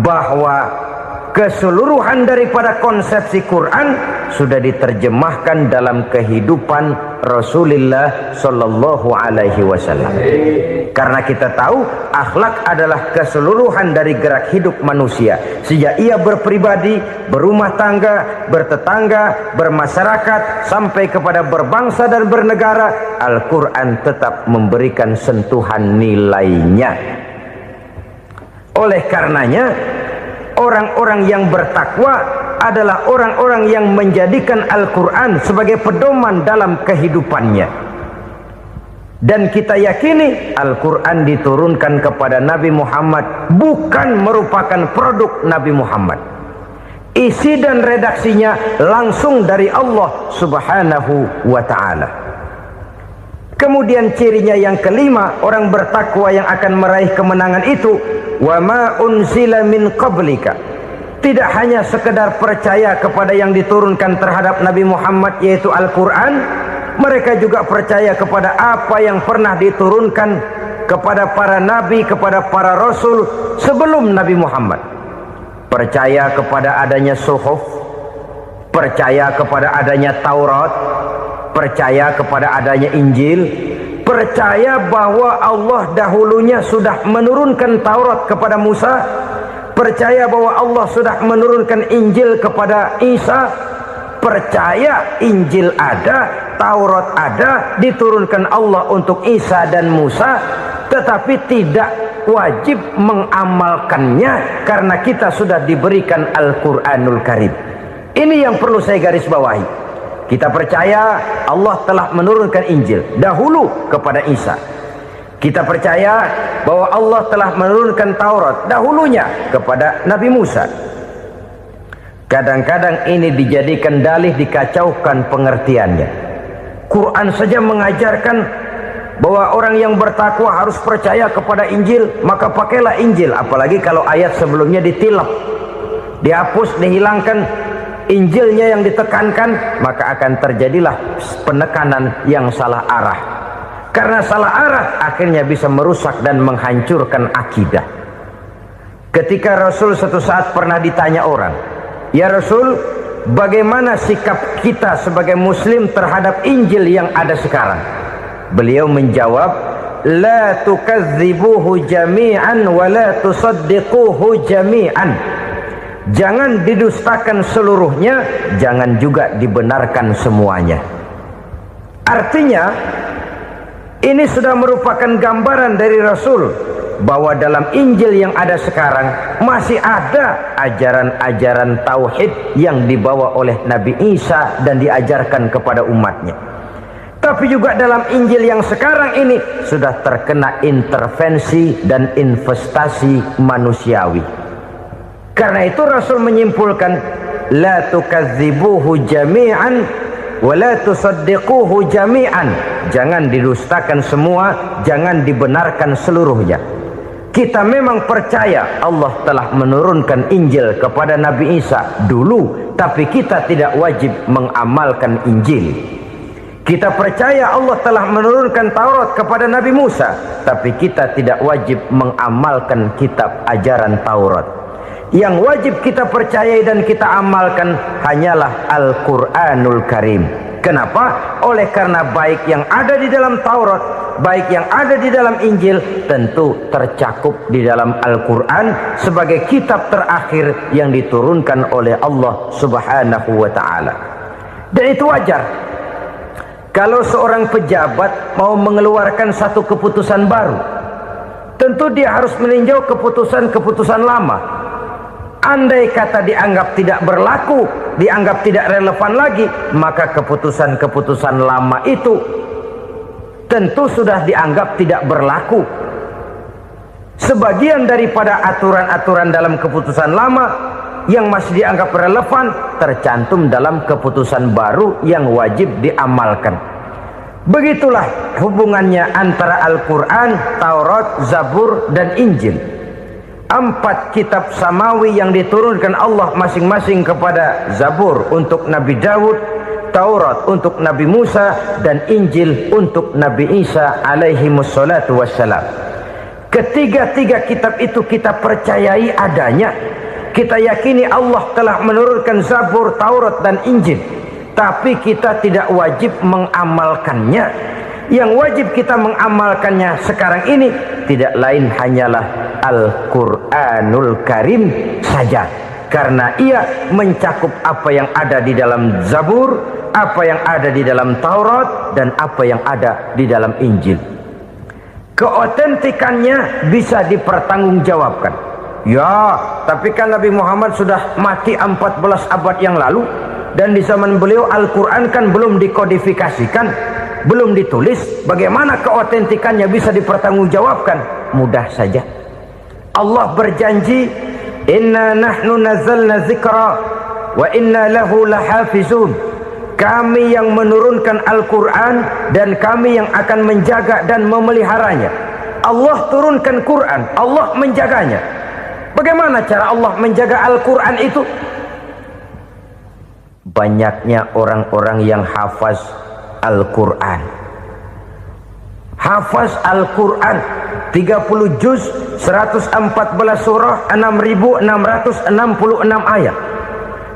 [SPEAKER 1] bahwa keseluruhan daripada konsepsi Quran sudah diterjemahkan dalam kehidupan Rasulullah sallallahu alaihi wasallam. Karena kita tahu akhlak adalah keseluruhan dari gerak hidup manusia. Sejak ia berpribadi, berumah tangga, bertetangga, bermasyarakat, sampai kepada berbangsa dan bernegara, Al-Quran tetap memberikan sentuhan nilainya. Oleh karenanya, orang-orang yang bertakwa adalah orang-orang yang menjadikan Al-Quran sebagai pedoman dalam kehidupannya. Dan kita yakini Al-Quran diturunkan kepada Nabi Muhammad bukan merupakan produk Nabi Muhammad. Isi dan redaksinya langsung dari Allah subhanahu wa ta'ala. Kemudian cirinya yang kelima, orang bertakwa yang akan meraih kemenangan itu, wa ma unzila min qablika, tidak hanya sekedar percaya kepada yang diturunkan terhadap Nabi Muhammad yaitu Al-Quran, mereka juga percaya kepada apa yang pernah diturunkan kepada para nabi, kepada para rasul sebelum Nabi Muhammad. Percaya kepada adanya suhuf, percaya kepada adanya Taurat, percaya kepada adanya Injil, percaya bahwa Allah dahulunya sudah menurunkan Taurat kepada Musa, percaya bahwa Allah sudah menurunkan Injil kepada Isa, percaya Injil ada, Taurat ada, diturunkan Allah untuk Isa dan Musa, tetapi tidak wajib mengamalkannya karena kita sudah diberikan Al-Quranul Karim. Ini yang perlu saya garis bawahi. Kita percaya Allah telah menurunkan Injil dahulu kepada Isa. Kita percaya bahwa Allah telah menurunkan Taurat dahulunya kepada Nabi Musa. Kadang-kadang ini dijadikan dalih, dikacaukan pengertiannya. Quran saja mengajarkan bahwa orang yang bertakwa harus percaya kepada Injil, maka pakailah Injil. Apalagi kalau ayat sebelumnya ditilap, dihapus, dihilangkan, Injilnya yang ditekankan, maka akan terjadilah penekanan yang salah arah. Karena salah arah akhirnya bisa merusak dan menghancurkan akidah. Ketika Rasul suatu saat pernah ditanya orang, "Ya Rasul, bagaimana sikap kita sebagai muslim terhadap Injil yang ada sekarang?" Beliau menjawab, "La tukadzibuhu jami'an wa la tusaddiquhu jami'an." Jangan didustakan seluruhnya, jangan juga dibenarkan semuanya. Artinya, ini sudah merupakan gambaran dari Rasul bahwa dalam Injil yang ada sekarang masih ada ajaran-ajaran tauhid yang dibawa oleh Nabi Isa dan diajarkan kepada umatnya. Tapi juga dalam Injil yang sekarang ini sudah terkena intervensi dan investasi manusiawi. Karena itu Rasul menyimpulkan, la tukadzibuhu jami'an wa la tusaddiquhu jami'an. Jangan didustakan semua, jangan dibenarkan seluruhnya. Kita memang percaya Allah telah menurunkan Injil kepada Nabi Isa dulu, tapi kita tidak wajib mengamalkan Injil. Kita percaya Allah telah menurunkan Taurat kepada Nabi Musa, tapi kita tidak wajib mengamalkan kitab ajaran Taurat. Yang wajib kita percayai dan kita amalkan hanyalah Al-Quranul Karim. Kenapa? Oleh karena baik yang ada di dalam Taurat, baik yang ada di dalam Injil, tentu tercakup di dalam Al-Quran sebagai kitab terakhir yang diturunkan oleh Allah Subhanahu wa Ta'ala. Dan itu wajar. Kalau seorang pejabat mau mengeluarkan satu keputusan baru, tentu dia harus meninjau keputusan-keputusan lama. Andai kata dianggap tidak berlaku, dianggap tidak relevan lagi, maka keputusan-keputusan lama itu tentu sudah dianggap tidak berlaku. Sebagian daripada aturan-aturan dalam keputusan lama yang masih dianggap relevan tercantum dalam keputusan baru yang wajib diamalkan. Begitulah hubungannya antara Al-Quran, Taurat, Zabur, dan Injil. 4 kitab samawi yang diturunkan Allah masing-masing kepada Zabur untuk Nabi Daud, Taurat untuk Nabi Musa, dan Injil untuk Nabi Isa alaihi wassalatu wassalam. Ketiga-tiga kitab itu kita percayai adanya. Kita yakini Allah telah menurunkan Zabur, Taurat, dan Injil, tapi kita tidak wajib mengamalkannya. Yang wajib kita mengamalkannya sekarang ini tidak lain hanyalah Al-Quranul Karim saja, karena ia mencakup apa yang ada di dalam Zabur, apa yang ada di dalam Taurat, dan apa yang ada di dalam Injil. Keotentikannya bisa dipertanggungjawabkan. Ya, tapi kan Nabi Muhammad sudah mati 14 abad yang lalu, dan di zaman beliau Al-Quran kan belum dikodifikasikan, belum ditulis. Bagaimana keotentikannya bisa dipertanggungjawabkan? Mudah saja. Allah berjanji, inna nahnu nazzalna dzikra wa inna lahu lahafizun. Kami yang menurunkan Al-Quran dan kami yang akan menjaga dan memeliharanya. Allah turunkan Quran, Allah menjaganya. Bagaimana cara Allah menjaga Al-Quran itu? Banyaknya orang-orang yang hafaz Al-Quran. Hafaz Al-Quran 30 juz, 114 surah, 6.666 ayat.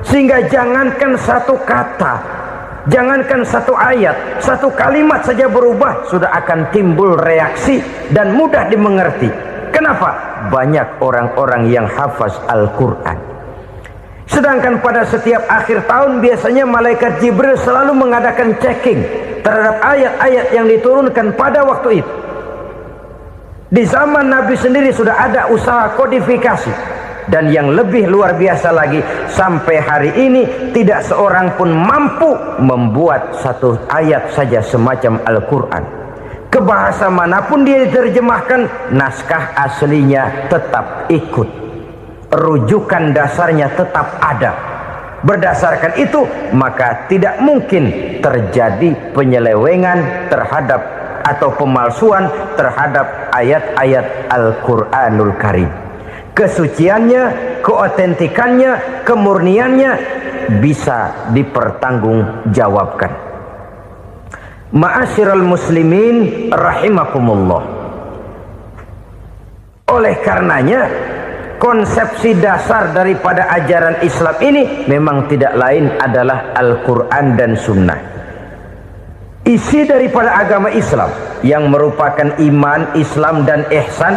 [SPEAKER 1] Sehingga jangankan satu kata, jangankan satu ayat, satu kalimat saja berubah sudah akan timbul reaksi dan mudah dimengerti. Kenapa? banyak orang-orang yang hafaz Al-Quran. Sedangkan pada setiap akhir tahun biasanya malaikat Jibril selalu mengadakan checking terhadap ayat-ayat yang diturunkan pada waktu itu. Di zaman Nabi sendiri sudah ada usaha kodifikasi. Dan yang lebih luar biasa lagi, sampai hari ini tidak seorang pun mampu membuat satu ayat saja semacam Al-Quran. Ke bahasa manapun dia diterjemahkan, naskah aslinya tetap ikut, rujukan dasarnya tetap ada. Berdasarkan itu, maka tidak mungkin terjadi penyelewengan terhadap atau pemalsuan terhadap ayat-ayat Al-Quranul Karim. Kesuciannya, keotentikannya, kemurniannya bisa dipertanggungjawabkan. Ma'asyiral muslimin rahimakumullah. Oleh karenanya, konsepsi dasar daripada ajaran Islam ini memang tidak lain adalah Al-Quran dan Sunnah. Isi daripada agama Islam yang merupakan iman, Islam dan ihsan,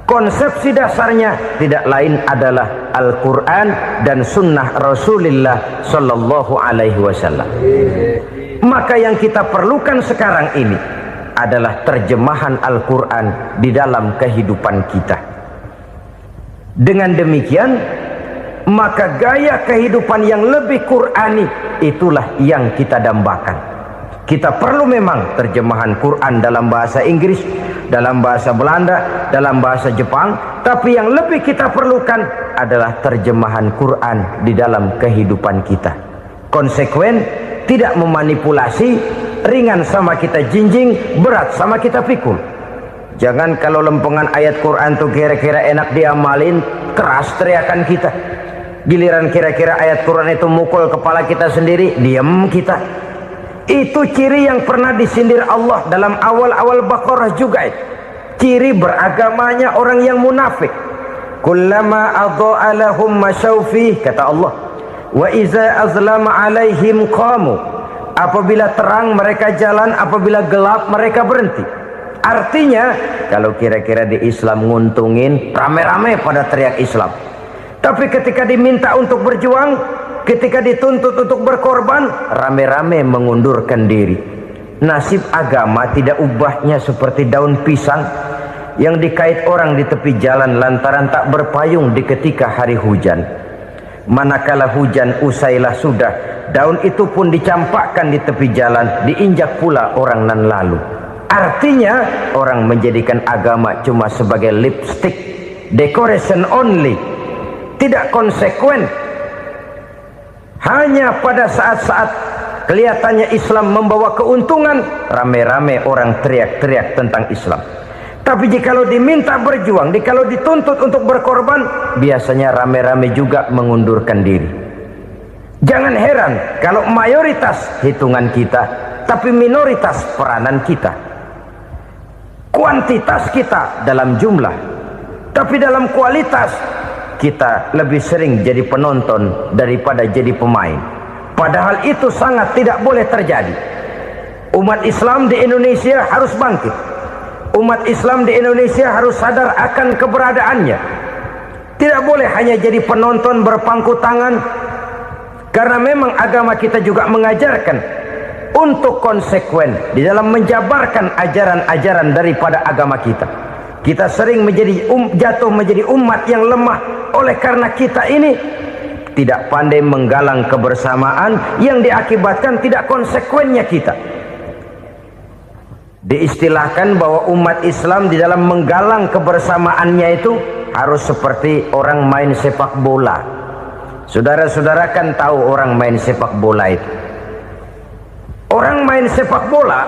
[SPEAKER 1] konsepsi dasarnya tidak lain adalah Al-Quran dan Sunnah Rasulullah Sallallahu Alaihi Wasallam. Maka yang kita perlukan sekarang ini adalah terjemahan Al-Quran di dalam kehidupan kita. Dengan demikian, maka gaya kehidupan yang lebih Qurani itulah yang kita dambakan. Kita perlu memang terjemahan Quran dalam bahasa Inggris, dalam bahasa Belanda, dalam bahasa Jepang, tapi yang lebih kita perlukan adalah terjemahan Quran di dalam kehidupan kita. Konsekuen, tidak memanipulasi, ringan sama kita jinjing, berat sama kita pikul. Jangan kalau lempengan ayat Quran tuh kira-kira enak diamalin, keras teriakan kita. Giliran kira-kira ayat Quran itu mukul kepala kita sendiri, diam kita. Itu ciri yang pernah disindir Allah dalam awal-awal Baqarah juga. Ciri beragamanya orang yang munafik. Kullama adha'a lahum masyawfih, kata Allah. Wa iza azlama alaihim qamu. Apabila terang mereka jalan, apabila gelap mereka berhenti. Artinya, kalau kira-kira di Islam nguntungin, rame-rame pada teriak Islam. Tapi ketika diminta untuk berjuang, ketika dituntut untuk berkorban, rame-rame mengundurkan diri. Nasib agama tidak ubahnya seperti daun pisang yang dikait orang di tepi jalan lantaran tak berpayung di ketika hari hujan. Manakala hujan usailah sudah, daun itu pun dicampakkan di tepi jalan, diinjak pula orang nan lalu. Artinya, orang menjadikan agama cuma sebagai lipstick, decoration only, tidak konsekuen. Hanya pada saat-saat kelihatannya Islam membawa keuntungan, rame-rame orang teriak-teriak tentang Islam. Tapi jikalau diminta berjuang, jikalau dituntut untuk berkorban, biasanya rame-rame juga mengundurkan diri. Jangan heran kalau mayoritas hitungan kita, tapi minoritas peranan kita. Kuantitas kita dalam jumlah, tapi dalam kualitas kita lebih sering jadi penonton daripada jadi pemain. Padahal itu sangat tidak boleh terjadi. Umat Islam di Indonesia harus bangkit. Umat Islam di Indonesia harus sadar akan keberadaannya. Tidak boleh hanya jadi penonton berpangku tangan. Karena memang agama kita juga mengajarkan untuk konsekuen di dalam menjabarkan ajaran-ajaran daripada agama kita. Kita sering jatuh menjadi umat yang lemah oleh karena kita ini tidak pandai menggalang kebersamaan yang diakibatkan tidak konsekuennya kita. Diistilahkan bahwa umat Islam di dalam menggalang kebersamaannya itu harus seperti orang main sepak bola. Saudara-saudara kan tahu orang main sepak bola itu. Orang main sepak bola,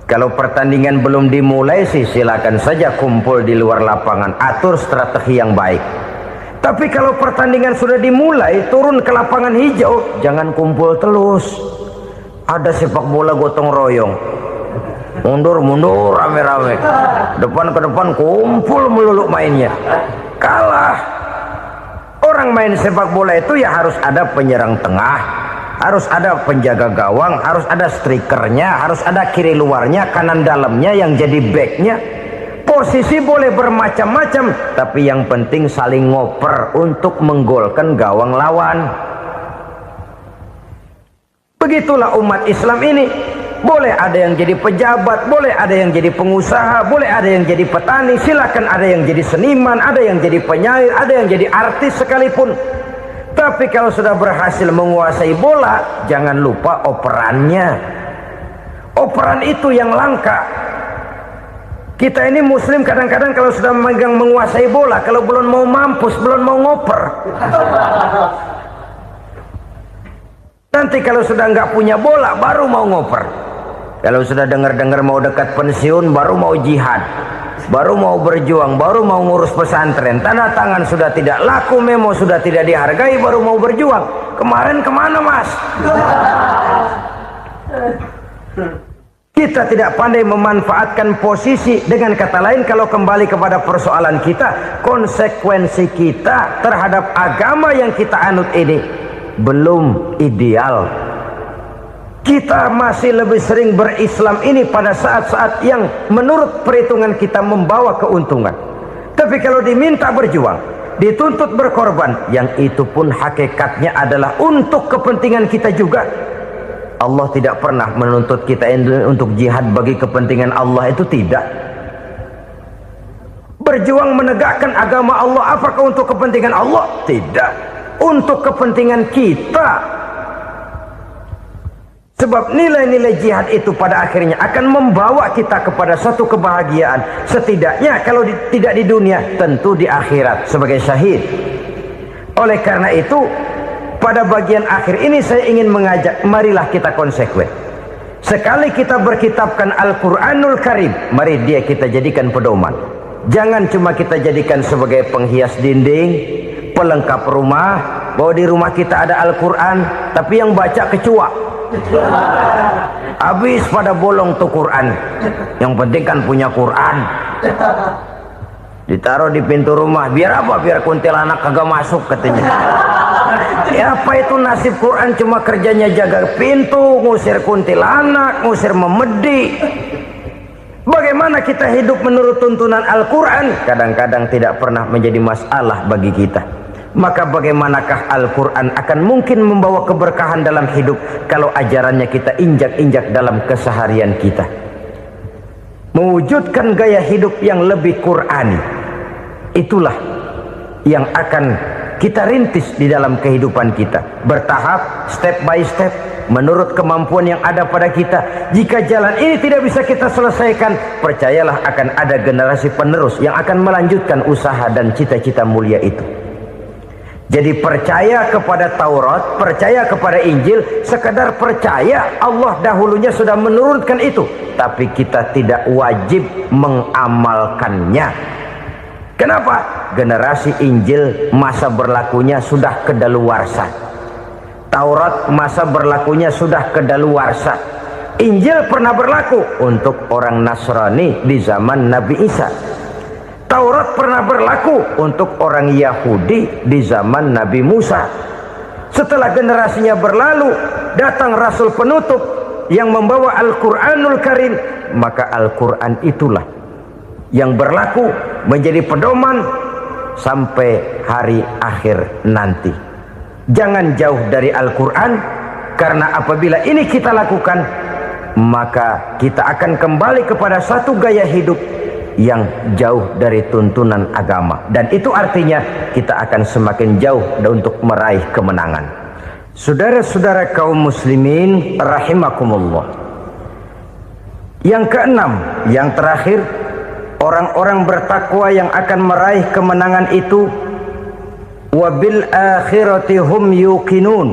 [SPEAKER 1] kalau pertandingan belum dimulai sih silakan saja kumpul di luar lapangan, atur strategi yang baik. Tapi kalau pertandingan sudah dimulai, turun ke lapangan hijau, jangan kumpul terus. Ada sepak bola gotong royong, mundur-mundur rame-rame, depan ke depan kumpul melulu mainnya. Kalah. Orang main sepak bola itu ya harus ada penyerang tengah, harus ada penjaga gawang, harus ada strikernya, harus ada kiri luarnya, kanan dalamnya yang jadi backnya. Posisi boleh bermacam-macam, tapi yang penting saling ngoper untuk menggolkan gawang lawan. Begitulah umat Islam ini. Boleh ada yang jadi pejabat, boleh ada yang jadi pengusaha, boleh ada yang jadi petani, silakan ada yang jadi seniman, ada yang jadi penyair, ada yang jadi artis sekalipun. Tapi kalau sudah berhasil menguasai bola, jangan lupa operannya. Operan itu yang langka. Kita ini muslim kadang-kadang kalau sudah memegang menguasai bola, kalau belum mau mampus, belum mau ngoper. Nanti kalau sudah nggak punya bola, baru mau ngoper. Kalau sudah dengar-dengar mau dekat pensiun, baru mau jihad, baru mau berjuang, baru mau ngurus pesantren. Tanda tangan sudah tidak laku, memo sudah tidak dihargai, baru mau berjuang. Kemarin kemana, Mas? Kita tidak pandai memanfaatkan posisi. Dengan kata lain, kalau kembali kepada persoalan kita, konsekuensi kita terhadap agama yang kita anut ini belum ideal. Kita masih lebih sering berislam ini pada saat-saat yang menurut perhitungan kita membawa keuntungan. Tapi kalau diminta berjuang, dituntut berkorban, yang itu pun hakikatnya adalah untuk kepentingan kita juga. Allah tidak pernah menuntut kita untuk jihad bagi kepentingan Allah, itu tidak. Berjuang menegakkan agama Allah, apakah untuk kepentingan Allah? Tidak. Untuk kepentingan kita. Sebab nilai-nilai jihad itu pada akhirnya akan membawa kita kepada satu kebahagiaan. Setidaknya kalau tidak di dunia, tentu di akhirat sebagai syahid. Oleh karena itu, pada bagian akhir ini saya ingin mengajak, marilah kita konsekuen. Sekali kita berkitabkan Al-Quranul Karim, mari dia kita jadikan pedoman. Jangan cuma kita jadikan sebagai penghias dinding, pelengkap rumah, bahwa di rumah kita ada Al-Quran, tapi yang baca kecoa. Habis pada bolong tuh Quran. Yang penting kan punya Quran. Ditaruh di pintu rumah. Biar apa? Biar kuntilanak kagak masuk katanya. Ya apa itu nasib Quran, cuma kerjanya jaga pintu, ngusir kuntilanak, ngusir memedi. Bagaimana kita hidup menurut tuntunan Al-Quran? Kadang-kadang tidak pernah menjadi masalah bagi kita. Maka bagaimanakah Al-Quran akan mungkin membawa keberkahan dalam hidup kalau ajarannya kita injak-injak dalam keseharian kita? Mewujudkan gaya hidup yang lebih Qurani, itulah yang akan kita rintis di dalam kehidupan kita, bertahap, step by step, menurut kemampuan yang ada pada kita. Jika jalan ini tidak bisa kita selesaikan, percayalah akan ada generasi penerus yang akan melanjutkan usaha dan cita-cita mulia itu. Jadi percaya kepada Taurat, percaya kepada Injil, sekedar percaya Allah dahulunya sudah menurunkan itu, tapi kita tidak wajib mengamalkannya. Kenapa? Generasi Injil masa berlakunya sudah kedaluarsa. Taurat masa berlakunya sudah kedaluarsa. Injil pernah berlaku untuk orang Nasrani di zaman Nabi Isa. Taurat pernah berlaku untuk orang Yahudi di zaman Nabi Musa. Setelah generasinya berlalu, datang Rasul penutup yang membawa Al-Quranul Karim. Maka Al-Quran itulah yang berlaku menjadi pedoman sampai hari akhir nanti. Jangan jauh dari Al-Quran, karena apabila ini kita lakukan, maka kita akan kembali kepada satu gaya hidup yang jauh dari tuntunan agama, dan itu artinya kita akan semakin jauh untuk meraih kemenangan. Saudara-saudara kaum muslimin rahimakumullah. Yang keenam, yang terakhir, orang-orang bertakwa yang akan meraih kemenangan itu wabil akhirati hum yuqinun.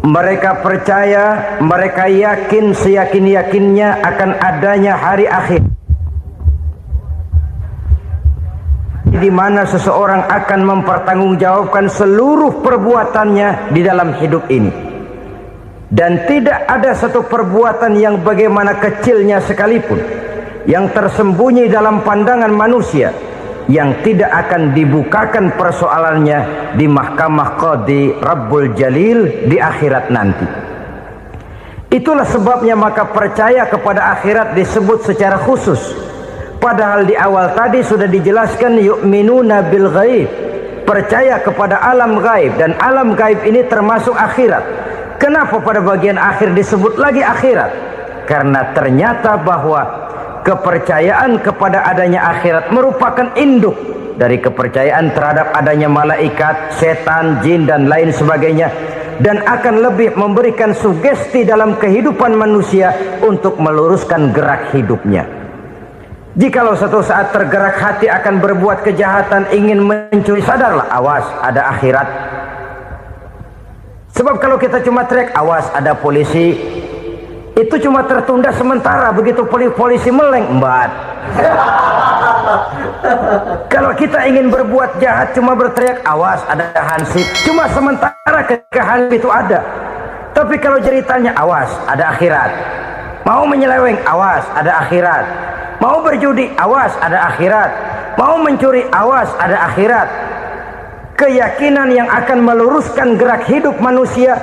[SPEAKER 1] Mereka percaya, mereka yakin seyakin-yakinnya akan adanya hari akhir, di mana seseorang akan mempertanggungjawabkan seluruh perbuatannya di dalam hidup ini, dan tidak ada satu perbuatan yang bagaimana kecilnya sekalipun yang tersembunyi dalam pandangan manusia yang tidak akan dibukakan persoalannya di mahkamah Qadi Rabbul Jalil di akhirat nanti. Itulah sebabnya maka percaya kepada akhirat disebut secara khusus. Padahal di awal tadi sudah dijelaskan yu'minuna bil ghaib, percaya kepada alam gaib, dan alam gaib ini termasuk akhirat. Kenapa pada bagian akhir disebut lagi akhirat? Karena ternyata bahwa kepercayaan kepada adanya akhirat merupakan induk dari kepercayaan terhadap adanya malaikat, setan, jin dan lain sebagainya, dan akan lebih memberikan sugesti dalam kehidupan manusia untuk meluruskan gerak hidupnya. Jikalau satu saat tergerak hati akan berbuat kejahatan, ingin mencuri, sadarlah, awas ada akhirat. Sebab kalau kita cuma teriak awas ada polisi, itu cuma tertunda sementara. Begitu polisi meleng, embat. Kalau kita ingin berbuat jahat cuma berteriak awas ada hansip, cuma sementara ketika hansip itu ada. Tapi kalau ceritanya awas ada akhirat, mau menyeleweng awas ada akhirat, mau berjudi awas ada akhirat, mau mencuri awas ada akhirat. Keyakinan yang akan meluruskan gerak hidup manusia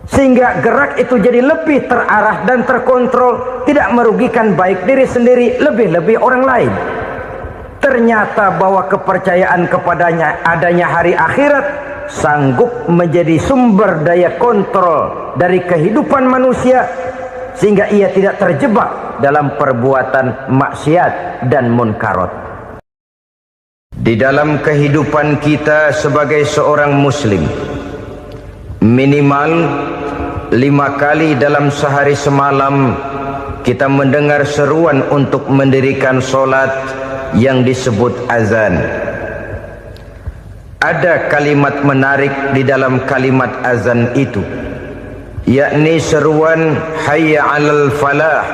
[SPEAKER 1] sehingga gerak itu jadi lebih terarah dan terkontrol, tidak merugikan baik diri sendiri, lebih-lebih orang lain. Ternyata bahwa kepercayaan kepadanya adanya hari akhirat sanggup menjadi sumber daya kontrol dari kehidupan manusia, sehingga ia tidak terjebak dalam perbuatan maksiat dan munkarat. Di dalam kehidupan kita sebagai seorang muslim, minimal 5 kali dalam sehari semalam kita mendengar seruan untuk mendirikan solat yang disebut azan. Ada kalimat menarik di dalam kalimat azan itu, yakni seruan hayya 'alal falah,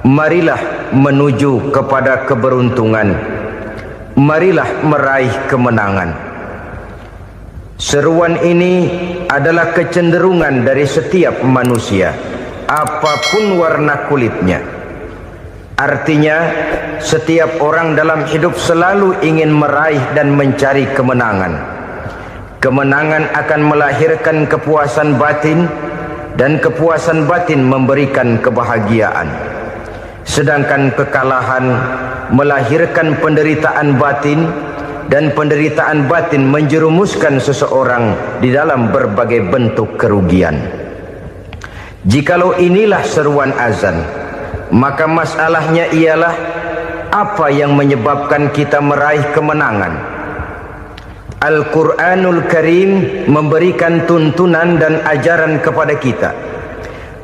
[SPEAKER 1] marilah menuju kepada keberuntungan, marilah meraih kemenangan. Seruan ini adalah kecenderungan dari setiap manusia, apapun warna kulitnya. Artinya, setiap orang dalam hidup selalu ingin meraih dan mencari kemenangan. Kemenangan akan melahirkan kepuasan batin, dan kepuasan batin memberikan kebahagiaan. Sedangkan kekalahan melahirkan penderitaan batin, dan penderitaan batin menjerumuskan seseorang di dalam berbagai bentuk kerugian. Jikalau inilah seruan azan, maka masalahnya ialah apa yang menyebabkan kita meraih kemenangan. Al-Quranul Karim memberikan tuntunan dan ajaran kepada kita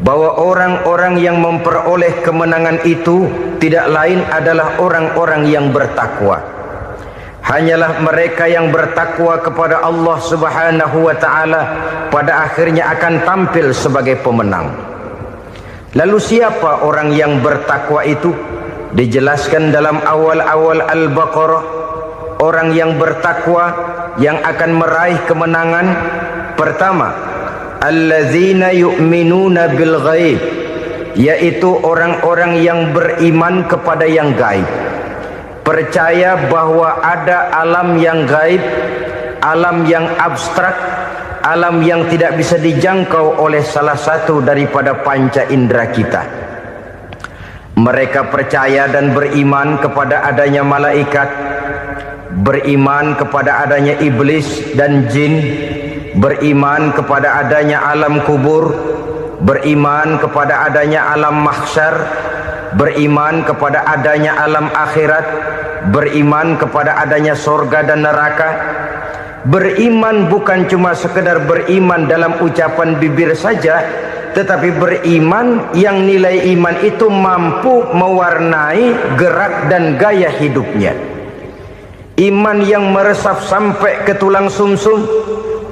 [SPEAKER 1] bahwa orang-orang yang memperoleh kemenangan itu tidak lain adalah orang-orang yang bertakwa. Hanyalah mereka yang bertakwa kepada Allah Subhanahu wa ta'ala pada akhirnya akan tampil sebagai pemenang. Lalu siapa orang yang bertakwa itu? Dijelaskan dalam awal-awal Al-Baqarah, orang yang bertakwa yang akan meraih kemenangan. Pertama, allazina yu'minuna bil ghaib, yaitu orang-orang yang beriman kepada yang gaib. Percaya bahwa ada alam yang gaib, alam yang abstrak, alam yang tidak bisa dijangkau oleh salah satu daripada panca indera kita. Mereka percaya dan beriman kepada adanya malaikat, beriman kepada adanya iblis dan jin, beriman kepada adanya alam kubur, beriman kepada adanya alam mahsyar, beriman kepada adanya alam akhirat, beriman kepada adanya sorga dan neraka. Beriman bukan cuma sekedar beriman dalam ucapan bibir saja, tetapi beriman yang nilai iman itu mampu mewarnai gerak dan gaya hidupnya. Iman yang meresap sampai ke tulang sumsum,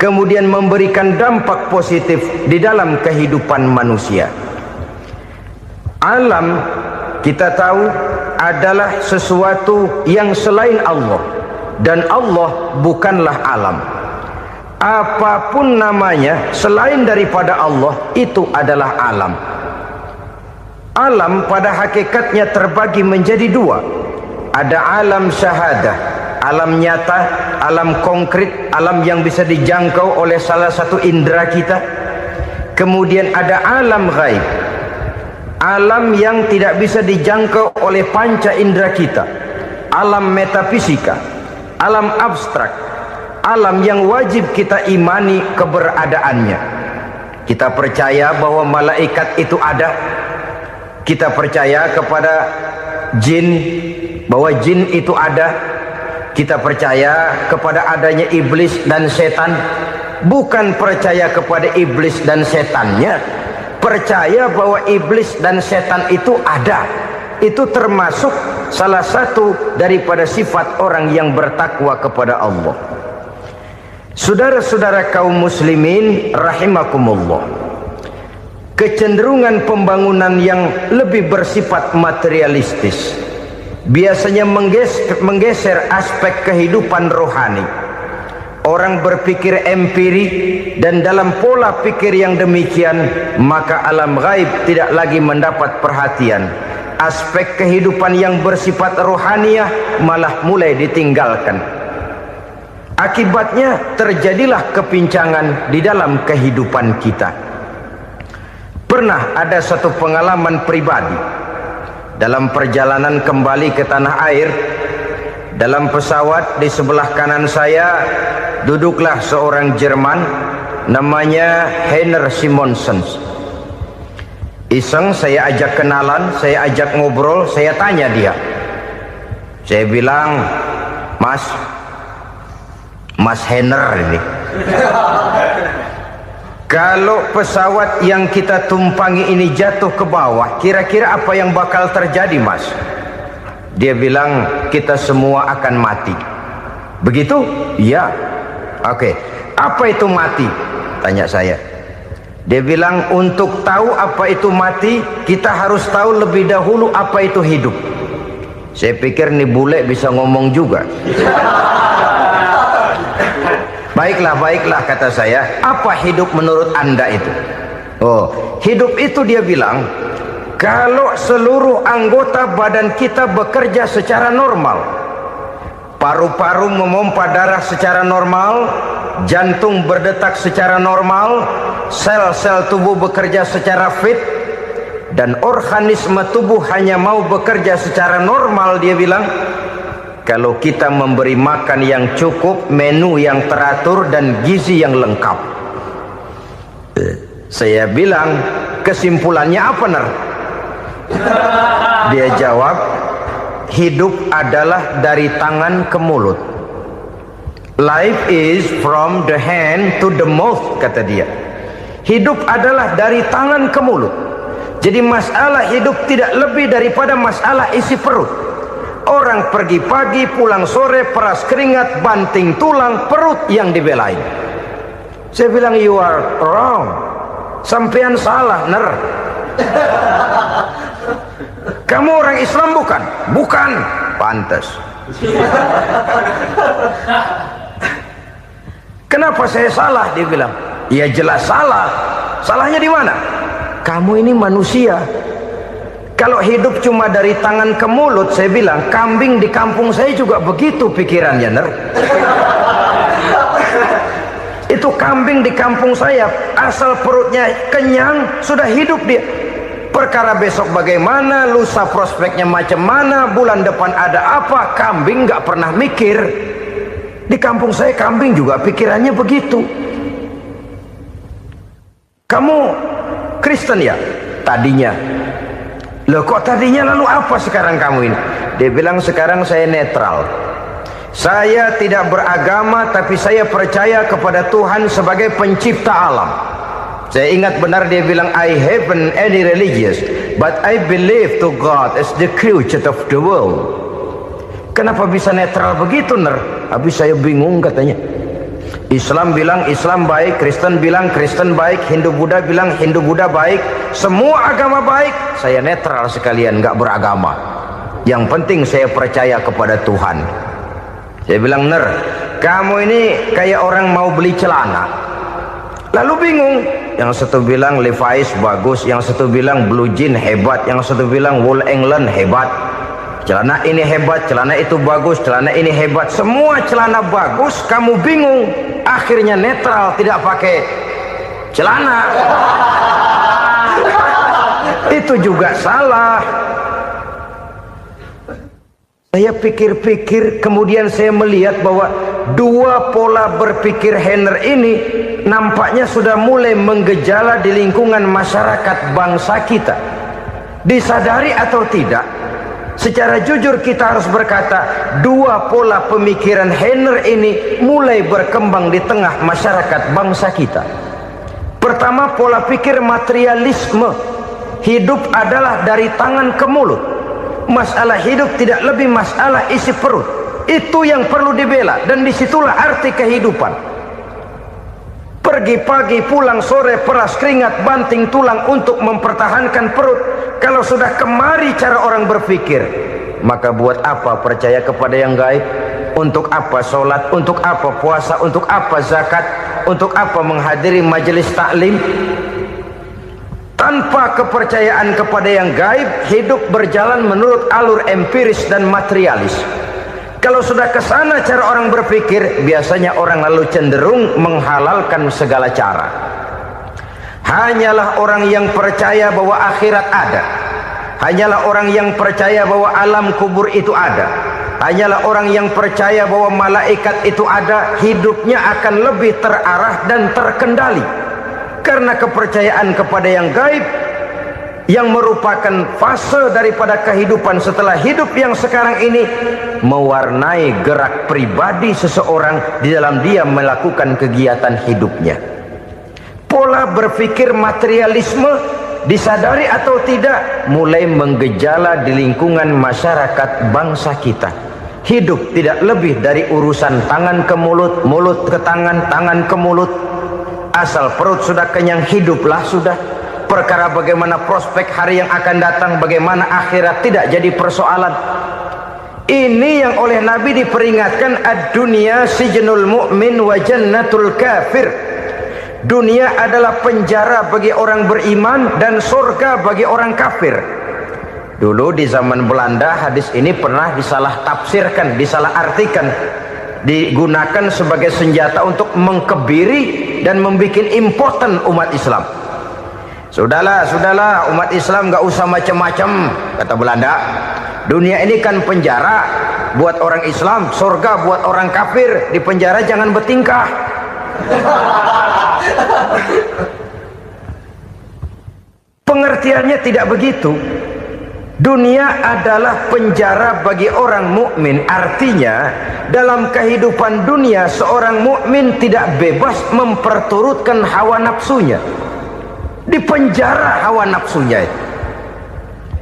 [SPEAKER 1] kemudian memberikan dampak positif di dalam kehidupan manusia. Alam, kita tahu, adalah sesuatu yang selain Allah, dan Allah bukanlah alam. Apapun namanya selain daripada Allah, itu adalah alam. Alam pada hakikatnya terbagi menjadi dua. Ada alam syahadah, alam nyata, alam konkret, alam yang bisa dijangkau oleh salah satu indera kita. Kemudian ada alam gaib. alam yang tidak bisa dijangkau oleh panca indera kita, alam metafisika, alam abstrak, alam yang wajib kita imani keberadaannya. Kita percaya bahwa malaikat itu ada, kita percaya kepada jin, bahwa jin itu ada, kita percaya kepada adanya iblis dan setan. Bukan percaya kepada iblis dan setannya, percaya bahwa iblis dan setan itu ada. Itu termasuk salah satu daripada sifat orang yang bertakwa kepada Allah. Saudara-saudara kaum muslimin rahimakumullah, kecenderungan pembangunan yang lebih bersifat materialistis biasanya menggeser aspek kehidupan rohani. Orang berpikir empiri, dan dalam pola pikir yang demikian maka alam gaib tidak lagi mendapat perhatian. Aspek kehidupan yang bersifat rohaniah malah mulai ditinggalkan. Akibatnya terjadilah kepincangan di dalam kehidupan kita. Pernah ada satu pengalaman pribadi dalam perjalanan kembali ke tanah air. Dalam pesawat di sebelah kanan saya duduklah seorang Jerman namanya Heiner Simonsen. Iseng saya ajak kenalan, saya ajak ngobrol, saya tanya dia. Saya bilang, Mas Heiner ini, kalau pesawat yang kita tumpangi ini jatuh ke bawah, kira-kira apa yang bakal terjadi, Mas? Dia bilang, kita semua akan mati. Begitu? Iya. Oke. Apa itu mati? Tanya saya. Dia bilang, untuk tahu apa itu mati, kita harus tahu lebih dahulu apa itu hidup. Saya pikir nih bule bisa ngomong juga. Baiklah kata saya. Apa hidup menurut Anda itu? Oh, hidup itu dia bilang, kalau seluruh anggota badan kita bekerja secara normal, paru-paru memompa darah secara normal, jantung berdetak secara normal, sel-sel tubuh bekerja secara fit, dan organisme tubuh hanya mau bekerja secara normal, dia bilang, kalau kita memberi makan yang cukup, menu yang teratur, dan gizi yang lengkap. Saya bilang, kesimpulannya apa, Ner? Dia jawab, hidup adalah dari tangan ke mulut. Life is from the hand to the mouth, kata dia. Hidup adalah dari tangan ke mulut. Jadi masalah hidup tidak lebih daripada masalah isi perut. Orang pergi pagi, pulang sore, peras keringat, banting tulang, perut yang dibelain. Saya bilang, you are wrong. Sampean salah, Ner. Kamu orang Islam bukan? Bukan. Pantas. Kenapa saya salah? Dia bilang, ya jelas salah. Salahnya di mana? Kamu ini manusia. Kalau hidup cuma dari tangan ke mulut, saya bilang, kambing di kampung saya juga begitu pikirannya, Ner. Itu kambing di kampung saya, asal perutnya kenyang, sudah hidup dia. Perkara besok bagaimana, lusa prospeknya macam mana, bulan depan ada apa, kambing nggak pernah mikir. Di kampung saya kambing juga pikirannya begitu. Kamu Kristen ya? Tadinya. Loh kok tadinya, lalu apa sekarang kamu ini? Dia bilang, sekarang saya netral. Saya tidak beragama, tapi saya percaya kepada Tuhan sebagai pencipta alam. Saya ingat benar dia bilang, I haven't any religious, but I believe to God as the creator of the world. Kenapa bisa netral begitu, Ner? Habis saya bingung katanya. Islam bilang Islam baik, Kristen bilang Kristen baik, Hindu Buddha bilang Hindu Buddha baik, semua agama baik. Saya netral sekalian, nggak beragama. Yang penting saya percaya kepada Tuhan. Saya bilang, Ner, kamu ini kayak orang mau beli celana, lalu bingung. Yang satu bilang Levi's bagus, yang satu bilang Blue Jean hebat, yang satu bilang Wool England hebat. Celana ini hebat, celana itu bagus, celana ini hebat, semua celana bagus, kamu bingung. Akhirnya netral, tidak pakai celana. Itu itu juga salah. Saya pikir-pikir, kemudian saya melihat bahwa dua pola berpikir Henner ini nampaknya sudah mulai menggejala di lingkungan masyarakat bangsa kita. Disadari atau tidak, secara jujur kita harus berkata, dua pola pemikiran Henner ini mulai berkembang di tengah masyarakat bangsa kita. Pertama, pola pikir materialisme. Hidup adalah dari tangan ke mulut. Masalah hidup tidak lebih masalah isi perut. Itu yang perlu dibela, dan disitulah arti kehidupan. Pergi pagi, pulang sore, peras keringat, banting tulang untuk mempertahankan perut. Kalau sudah kemari cara orang berpikir, maka buat apa percaya kepada yang gaib? Untuk apa sholat? Untuk apa puasa? Untuk apa zakat? Untuk apa menghadiri majelis taklim? Tanpa kepercayaan kepada yang gaib, hidup berjalan menurut alur empiris dan materialis. Kalau sudah ke sana cara orang berpikir, biasanya orang lalu cenderung menghalalkan segala cara. Hanyalah orang yang percaya bahwa akhirat ada. Hanyalah orang yang percaya bahwa alam kubur itu ada. Hanyalah orang yang percaya bahwa malaikat itu ada, hidupnya akan lebih terarah dan terkendali. Karena kepercayaan kepada yang gaib, yang merupakan fase daripada kehidupan setelah hidup yang sekarang ini, mewarnai gerak pribadi seseorang di dalam dia melakukan kegiatan hidupnya. Pola berpikir materialisme, disadari atau tidak, mulai menggejala di lingkungan masyarakat bangsa kita. Hidup tidak lebih dari urusan tangan ke mulut, mulut ke tangan, tangan ke mulut. Asal perut sudah kenyang, hiduplah sudah. Perkara bagaimana prospek hari yang akan datang, bagaimana akhirat, tidak jadi persoalan. Ini yang oleh Nabi diperingatkan, ad-dunya sijnul mu'min wa jannatul kafir. Dunia adalah penjara bagi orang beriman dan surga bagi orang kafir. Dulu di zaman Belanda hadis ini pernah disalah tafsirkan, disalah artikan, digunakan sebagai senjata untuk mengkebiri dan membuat impoten umat Islam. Sudahlah umat Islam gak usah macam-macam, kata Belanda. Dunia ini kan penjara buat orang Islam, surga buat orang kafir. Di penjara jangan bertingkah. Pengertiannya tidak begitu. Dunia adalah penjara bagi orang mukmin. Artinya dalam kehidupan dunia seorang mukmin tidak bebas memperturutkan hawa nafsunya. Dipenjara hawa nafsunya.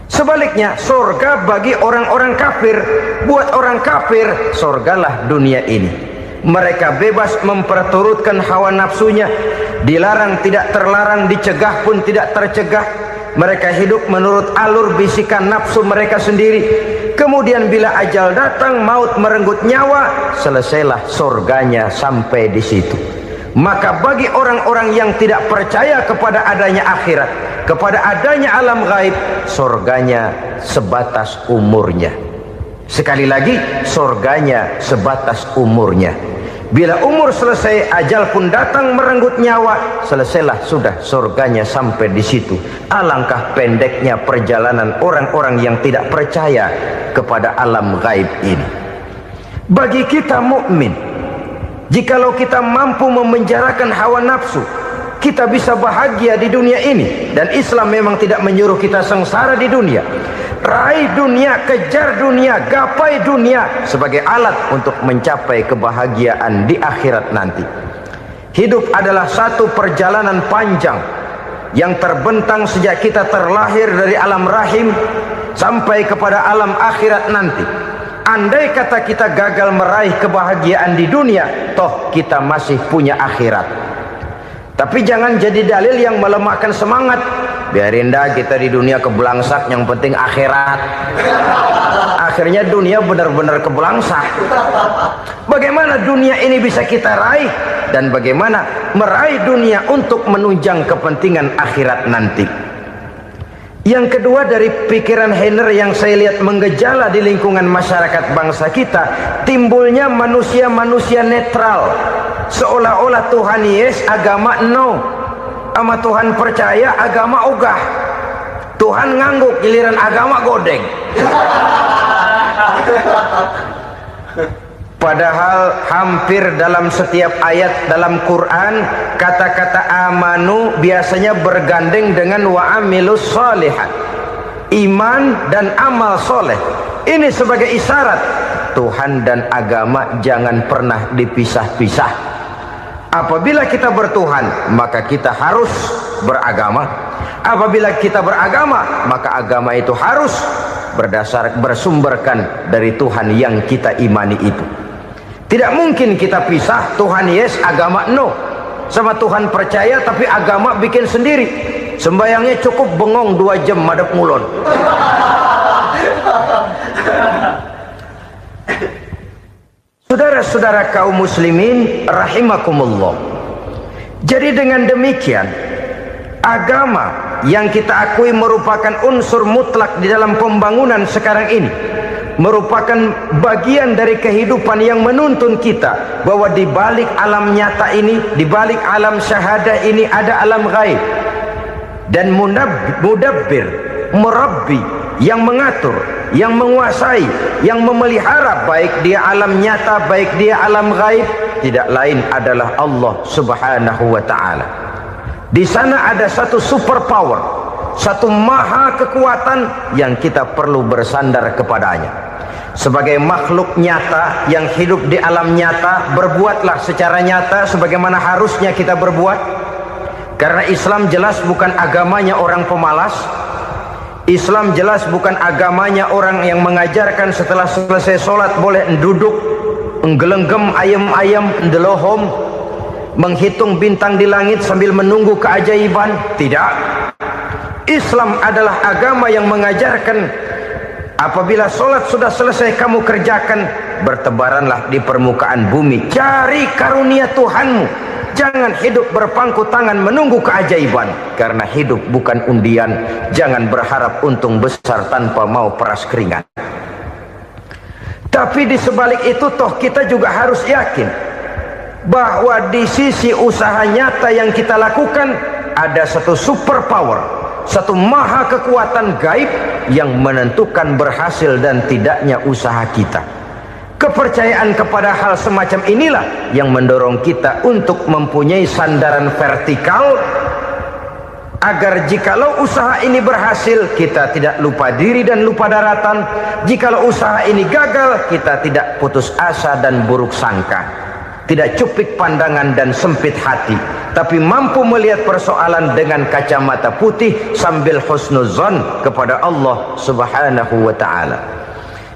[SPEAKER 1] Sebaliknya surga bagi orang-orang kafir. Buat orang kafir surgalah dunia ini. Mereka bebas memperturutkan hawa nafsunya. Dilarang tidak terlarang, dicegah pun tidak tercegah. Mereka hidup menurut alur bisikan nafsu mereka sendiri. Kemudian bila ajal datang, maut merenggut nyawa, selesailah surganya sampai di situ. Maka bagi orang-orang yang tidak percaya kepada adanya akhirat, kepada adanya alam gaib, surganya sebatas umurnya. Sekali lagi, surganya sebatas umurnya. Bila umur selesai, ajal pun datang merenggut nyawa, selesailah sudah surganya sampai di situ. Alangkah pendeknya perjalanan orang-orang yang tidak percaya kepada alam gaib ini. Bagi kita mukmin, jikalau kita mampu memenjarakan hawa nafsu, kita bisa bahagia di dunia ini. Dan Islam memang tidak menyuruh kita sengsara di dunia. Raih dunia, kejar dunia, gapai dunia sebagai alat untuk mencapai kebahagiaan di akhirat nanti. Hidup adalah satu perjalanan panjang yang terbentang sejak kita terlahir dari alam rahim sampai kepada alam akhirat nanti. Andai kata kita gagal meraih kebahagiaan di dunia, toh kita masih punya akhirat. Tapi jangan jadi dalil yang melemahkan semangat. Biarin dah kita di dunia kebelangsak, yang penting akhirat. Akhirnya dunia benar-benar kebelangsak. Bagaimana dunia ini bisa kita raih, dan bagaimana meraih dunia untuk menunjang kepentingan akhirat nanti. Yang kedua dari pikiran Henner yang saya lihat menggejala di lingkungan masyarakat bangsa kita, timbulnya manusia-manusia netral. Seolah-olah Tuhan yes, agama no. Sama Tuhan percaya, agama ogah. Tuhan ngangguk, giliran agama godeng. Padahal hampir dalam setiap ayat dalam Quran kata-kata amanu biasanya bergandeng dengan wa amilus sholihat, iman dan amal soleh. Ini sebagai isyarat Tuhan dan agama jangan pernah dipisah-pisah. Apabila kita bertuhan, maka kita harus beragama. Apabila kita beragama, maka agama itu harus bersumberkan dari Tuhan yang kita imani itu. Tidak mungkin kita pisah, Tuhan yes, agama no. Sama Tuhan percaya tapi agama bikin sendiri. Sembayangnya cukup bengong 2 jam madep ngulon. Saudara-saudara kaum muslimin rahimakumullah. Jadi dengan demikian, agama yang kita akui merupakan unsur mutlak di dalam pembangunan sekarang ini, merupakan bagian dari kehidupan yang menuntun kita bahwa di balik alam nyata ini, di balik alam syahadah ini ada alam gaib. Dan mudabbir, murabbi, yang mengatur, yang menguasai, yang memelihara baik dia alam nyata, baik dia alam gaib, tidak lain adalah Allah Subhanahu wa taala. Di sana ada satu super power, satu maha kekuatan yang kita perlu bersandar kepadanya. Sebagai makhluk nyata yang hidup di alam nyata, berbuatlah secara nyata sebagaimana harusnya kita berbuat. Karena Islam jelas bukan agamanya orang pemalas. Islam jelas bukan agamanya orang yang mengajarkan setelah selesai sholat boleh duduk, nggelenggem ayam-ayam, ndelohom, menghitung bintang di langit sambil menunggu keajaiban. Tidak. Islam adalah agama yang mengajarkan apabila sholat sudah selesai kamu kerjakan, bertebaranlah di permukaan bumi, cari karunia Tuhanmu. Jangan hidup berpangku tangan menunggu keajaiban, karena hidup bukan undian. Jangan berharap untung besar tanpa mau peras keringat. Tapi di sebalik itu toh kita juga harus yakin bahwa di sisi usaha nyata yang kita lakukan ada satu super power, satu maha kekuatan gaib yang menentukan berhasil dan tidaknya usaha kita. Kepercayaan kepada hal semacam inilah yang mendorong kita untuk mempunyai sandaran vertikal, agar jikalau usaha ini berhasil, kita tidak lupa diri dan lupa daratan. Jikalau usaha ini gagal, kita tidak putus asa dan buruk sangka, tidak cupik pandangan dan sempit hati, tapi mampu melihat persoalan dengan kacamata putih sambil husnuzon kepada Allah Subhanahu wa ta'ala.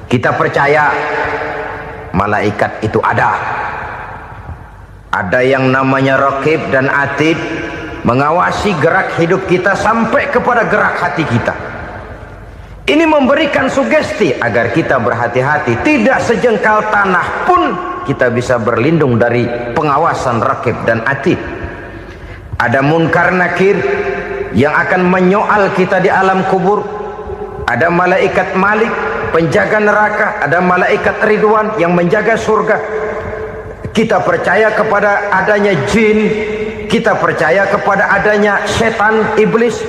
[SPEAKER 1] Kita percaya malaikat itu ada yang namanya raqib dan atid, mengawasi gerak hidup kita sampai kepada gerak hati kita. Ini memberikan sugesti agar kita berhati-hati, tidak sejengkal tanah pun kita bisa berlindung dari pengawasan raqib dan atid. Ada munkar nakir yang akan menyoal kita di alam kubur. Ada malaikat Malik, penjaga neraka. Ada malaikat Ridwan yang menjaga surga. Kita percaya kepada adanya jin, kita percaya kepada adanya setan, iblis.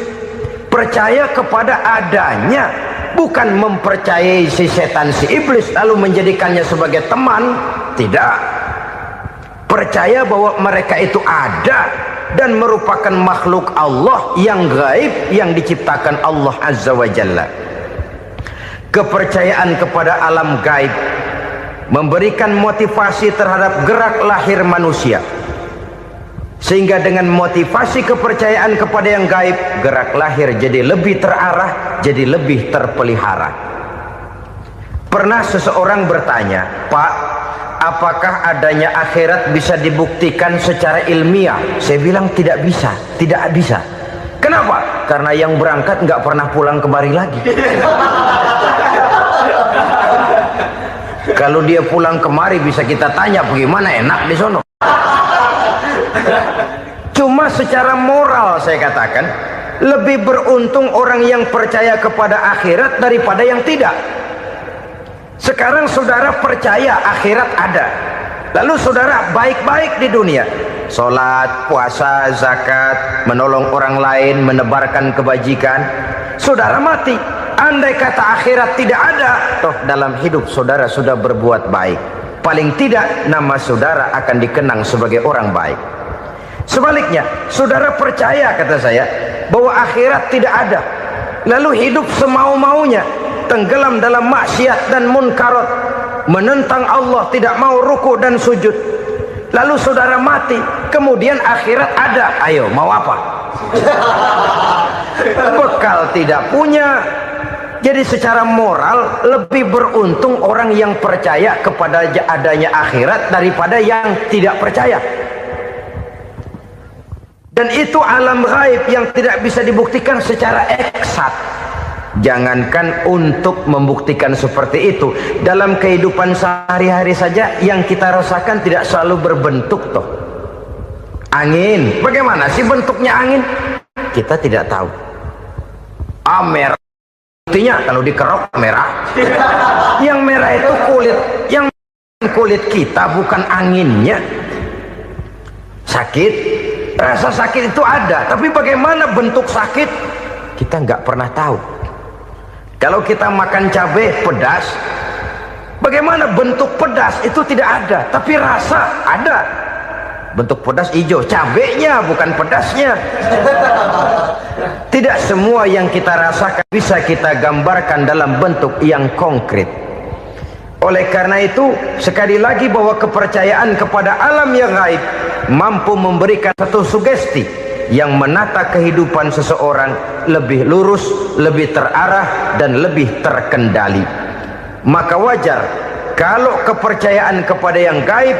[SPEAKER 1] Percaya kepada adanya, bukan mempercayai si setan, si iblis lalu menjadikannya sebagai teman. Tidak. Percaya bahwa mereka itu ada dan merupakan makhluk Allah yang gaib, yang diciptakan Allah Azza wa Jalla. Kepercayaan kepada alam gaib memberikan motivasi terhadap gerak lahir manusia, sehingga dengan motivasi kepercayaan kepada yang gaib, gerak lahir jadi lebih terarah, jadi lebih terpelihara. Pernah seseorang bertanya, "Pak, apakah adanya akhirat bisa dibuktikan secara ilmiah?" Saya bilang tidak bisa, tidak bisa. Kenapa? Karena yang berangkat nggak pernah pulang kemari lagi. Kalau dia pulang kemari bisa kita tanya bagaimana enak di sono. Cuma secara moral saya katakan, lebih beruntung orang yang percaya kepada akhirat daripada yang tidak. Sekarang saudara percaya akhirat ada, lalu saudara baik-baik di dunia, sholat, puasa, zakat, menolong orang lain, menebarkan kebajikan. saudara mati. Andai kata akhirat tidak ada, toh dalam hidup saudara sudah berbuat baik, paling tidak nama saudara akan dikenang sebagai orang baik. Sebaliknya, saudara percaya, kata saya, bahwa akhirat tidak ada, lalu hidup semau-maunya, tenggelam dalam maksiat dan munkarat, menentang Allah, tidak mau ruku dan sujud. Lalu saudara mati, kemudian akhirat ada. Ayo, mau apa? Bekal tidak punya. Jadi secara moral lebih beruntung orang yang percaya kepada adanya akhirat daripada yang tidak percaya. Dan itu alam gaib yang tidak bisa dibuktikan secara eksat. Jangankan untuk membuktikan seperti itu, dalam kehidupan sehari-hari saja yang kita rasakan tidak selalu berbentuk toh. Angin, bagaimana sih bentuknya angin? Kita tidak tahu. Merah, buktinya kalau dikerok merah. Yang merah itu kulit, yang kulit kita bukan anginnya. Sakit, rasa sakit itu ada, tapi bagaimana bentuk sakit kita nggak pernah tahu. Kalau kita makan cabai pedas, bagaimana bentuk pedas itu tidak ada, tapi rasa ada. Bentuk pedas hijau, cabenya bukan pedasnya. Tidak semua yang kita rasakan bisa kita gambarkan dalam bentuk yang konkret. Oleh karena itu, sekali lagi bahwa kepercayaan kepada alam yang gaib mampu memberikan satu sugesti yang menata kehidupan seseorang lebih lurus, lebih terarah, dan lebih terkendali. Maka wajar kalau kepercayaan kepada yang gaib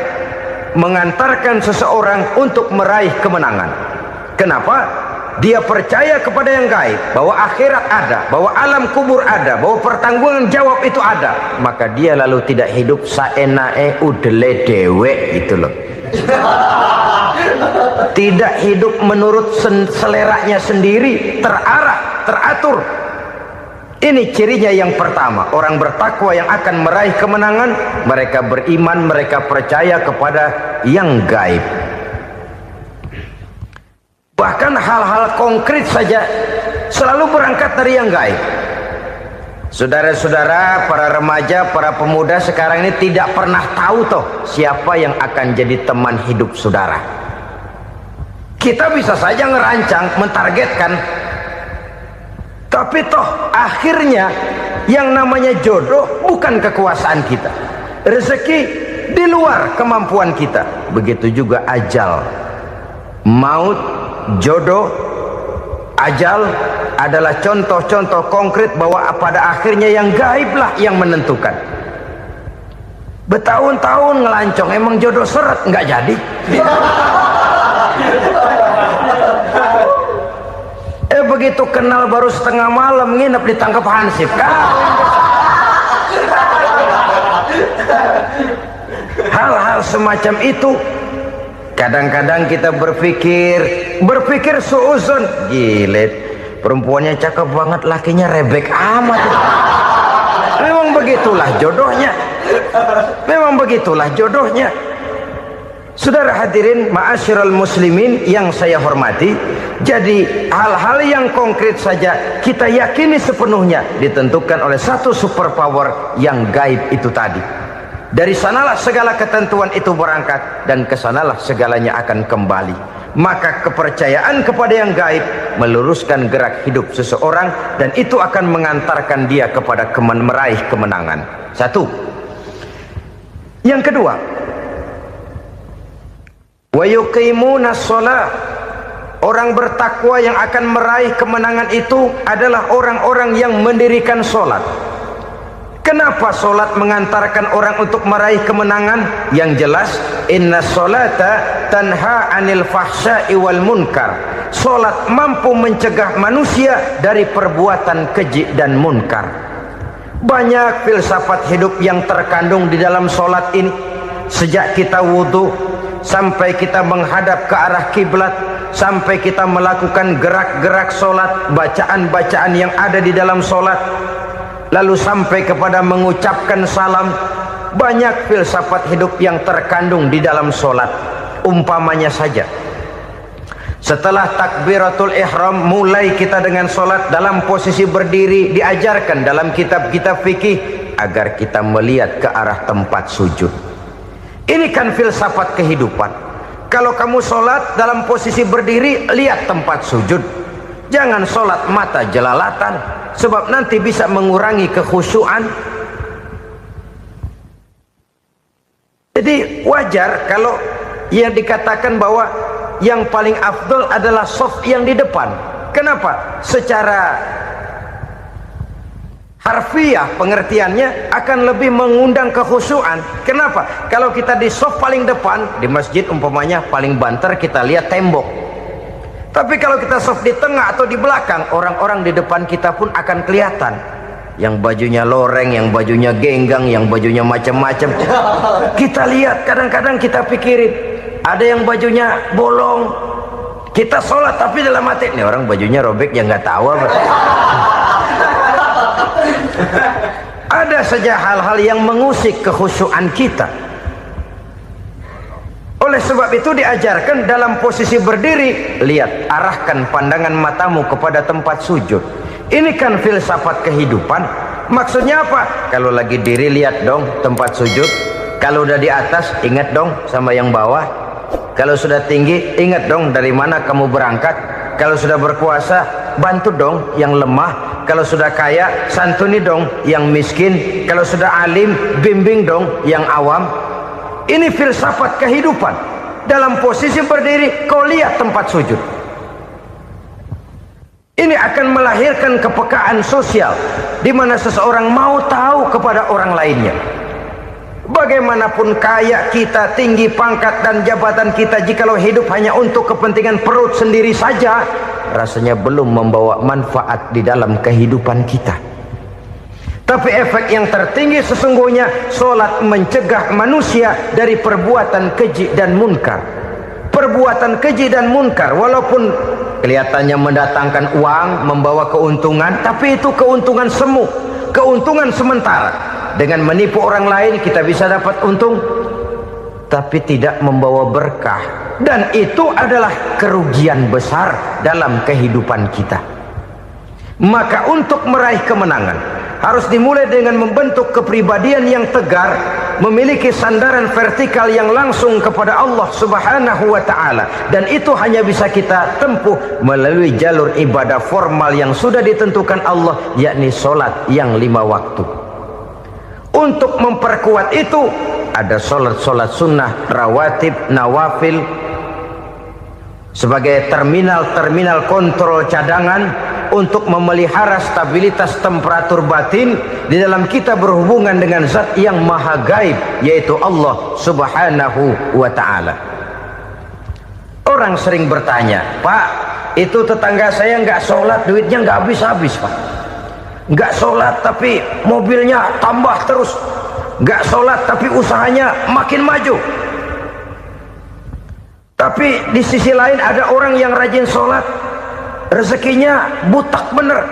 [SPEAKER 1] mengantarkan seseorang untuk meraih kemenangan. Kenapa? Dia percaya kepada yang gaib, bahwa akhirat ada, bahwa alam kubur ada, bahwa pertanggungan jawab itu ada. Maka dia lalu tidak hidup saenae udele dewe, itu loh. Tidak hidup menurut seleranya sendiri, terarah, teratur. Ini cirinya yang pertama. Orang bertakwa yang akan meraih kemenangan, mereka beriman, mereka percaya kepada yang gaib. Bahkan hal-hal konkret saja selalu berangkat dari yang gaib. Saudara-saudara, para remaja, para pemuda sekarang ini tidak pernah tahu toh siapa yang akan jadi teman hidup saudara. Kita bisa saja ngerancang, mentargetkan, tapi toh akhirnya yang namanya jodoh bukan kekuasaan kita. Rezeki di luar kemampuan kita. Begitu juga ajal. Maut, jodoh, ajal adalah contoh-contoh konkret bahwa pada akhirnya yang gaiblah yang menentukan. Bertahun-tahun ngelancong, emang jodoh seret, nggak jadi. Begitu kenal baru setengah malam nginep ditangkap hansip. Hal-hal semacam itu kadang-kadang kita berpikir suuzon, gilet, perempuannya cakep banget, lakinya rebek amat. Memang begitulah jodohnya. Memang begitulah jodohnya. Saudara hadirin ma'asyiral muslimin yang saya hormati, jadi hal-hal yang konkret saja kita yakini sepenuhnya ditentukan oleh satu superpower yang gaib itu tadi. Dari sanalah segala ketentuan itu berangkat dan kesanalah segalanya akan kembali. Maka kepercayaan kepada yang gaib meluruskan gerak hidup seseorang dan itu akan mengantarkan dia kepada meraih kemenangan. Satu. Yang kedua, wa yuqimuna shalah. Orang bertakwa yang akan meraih kemenangan itu adalah orang-orang yang mendirikan sholat. Kenapa sholat mengantarkan orang untuk meraih kemenangan? Yang jelas, inna sholata tanha anil fahsya'i wal munkar. Sholat mampu mencegah manusia dari perbuatan keji dan munkar. Banyak filsafat hidup yang terkandung di dalam sholat ini. Sejak kita wudhu sampai kita menghadap ke arah kiblat, sampai kita melakukan gerak-gerak sholat, bacaan-bacaan yang ada di dalam sholat, lalu sampai kepada mengucapkan salam. Banyak filsafat hidup yang terkandung di dalam sholat. Umpamanya saja, Setelah takbiratul ihram, mulai kita dengan solat dalam posisi berdiri. Diajarkan dalam kitab-kitab fikih agar kita melihat ke arah tempat sujud. Ini kan filsafat kehidupan. Kalau kamu solat dalam posisi berdiri, lihat tempat sujud. Jangan solat mata jelalatan, sebab nanti bisa mengurangi kekhusyuan. Jadi wajar kalau yang dikatakan bahwa yang paling afdol adalah shaf yang di depan. Kenapa? Secara harfiah pengertiannya akan lebih mengundang kekhusyuan. Kenapa? Kalau kita di shaf paling depan di masjid umpamanya paling banter, kita lihat tembok. Tapi kalau kita shaf di tengah atau di belakang, orang-orang di depan kita pun akan kelihatan. Yang bajunya loreng, yang bajunya genggang, yang bajunya macam-macam. Kita lihat, kadang-kadang kita pikirin, ada yang bajunya bolong. Kita sholat tapi dalam hati, nih orang bajunya robek, yang nggak tahu apa. Ada saja hal-hal yang mengusik kekhusyuan kita. Oleh sebab itu diajarkan dalam posisi berdiri, lihat, arahkan pandangan matamu kepada tempat sujud. Ini kan filsafat kehidupan. Maksudnya apa? Kalau lagi diri, lihat dong tempat sujud. Kalau udah di atas, ingat dong sama yang bawah. Kalau sudah tinggi, ingat dong dari mana kamu berangkat. Kalau sudah berkuasa, bantu dong yang lemah. Kalau sudah kaya, santuni dong yang miskin. Kalau sudah alim, bimbing dong yang awam. Ini filsafat kehidupan. Dalam posisi berdiri, kau lihat tempat sujud. Ini akan melahirkan kepekaan sosial, di mana seseorang mau tahu kepada orang lainnya. Bagaimanapun kaya kita, tinggi pangkat dan jabatan kita, jikalau hidup hanya untuk kepentingan perut sendiri saja, rasanya belum membawa manfaat di dalam kehidupan kita. Tapi efek yang tertinggi sesungguhnya, solat mencegah manusia dari perbuatan keji dan munkar. Perbuatan keji dan munkar, walaupun kelihatannya mendatangkan uang, membawa keuntungan, tapi itu keuntungan semu, keuntungan sementara. Dengan menipu orang lain kita bisa dapat untung, tapi tidak membawa berkah. Dan itu adalah kerugian besar dalam kehidupan kita. Maka untuk meraih kemenangan, harus dimulai dengan membentuk kepribadian yang tegar, memiliki sandaran vertikal yang langsung kepada Allah Subhanahu wa ta'ala. Dan itu hanya bisa kita tempuh melalui jalur ibadah formal yang sudah ditentukan Allah, yakni solat yang 5 waktu. Untuk memperkuat itu, ada solat-solat sunnah, rawatib, nawafil, sebagai terminal-terminal kontrol cadangan untuk memelihara stabilitas temperatur batin di dalam kita berhubungan dengan zat yang maha gaib, yaitu Allah Subhanahu wa ta'ala. Orang sering bertanya, Pak, itu tetangga saya nggak sholat, duitnya nggak habis-habis, Pak. Nggak sholat tapi mobilnya tambah terus. Nggak sholat tapi usahanya makin maju. Tapi di sisi lain ada orang yang rajin sholat, rezekinya butak bener.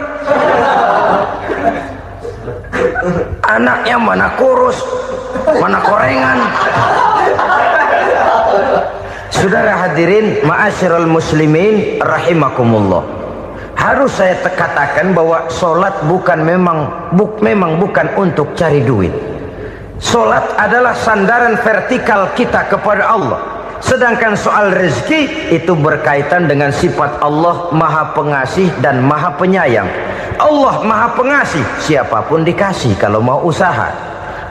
[SPEAKER 1] Anaknya mana kurus, mana korengan. Saudara hadirin ma'asyiral muslimin rahimakumullah, harus saya katakan bahwa solat memang bukan untuk cari duit. Solat adalah sandaran vertikal kita kepada Allah. Sedangkan soal rezeki itu berkaitan dengan sifat Allah maha pengasih dan maha penyayang. Allah maha pengasih, siapapun dikasih kalau mau usaha.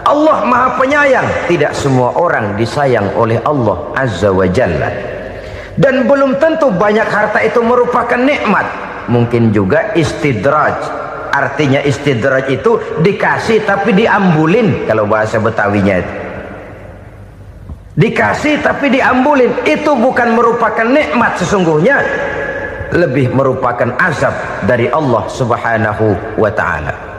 [SPEAKER 1] Allah maha penyayang, tidak semua orang disayang oleh Allah Azza wa Jalla. Dan belum tentu banyak harta itu merupakan nikmat. Mungkin juga istidraj. Artinya istidraj itu dikasih tapi diambulin, kalau bahasa Betawinya itu. Dikasih tapi diambulin, itu bukan merupakan nikmat sesungguhnya, lebih merupakan azab dari Allah Subhanahu wa ta'ala.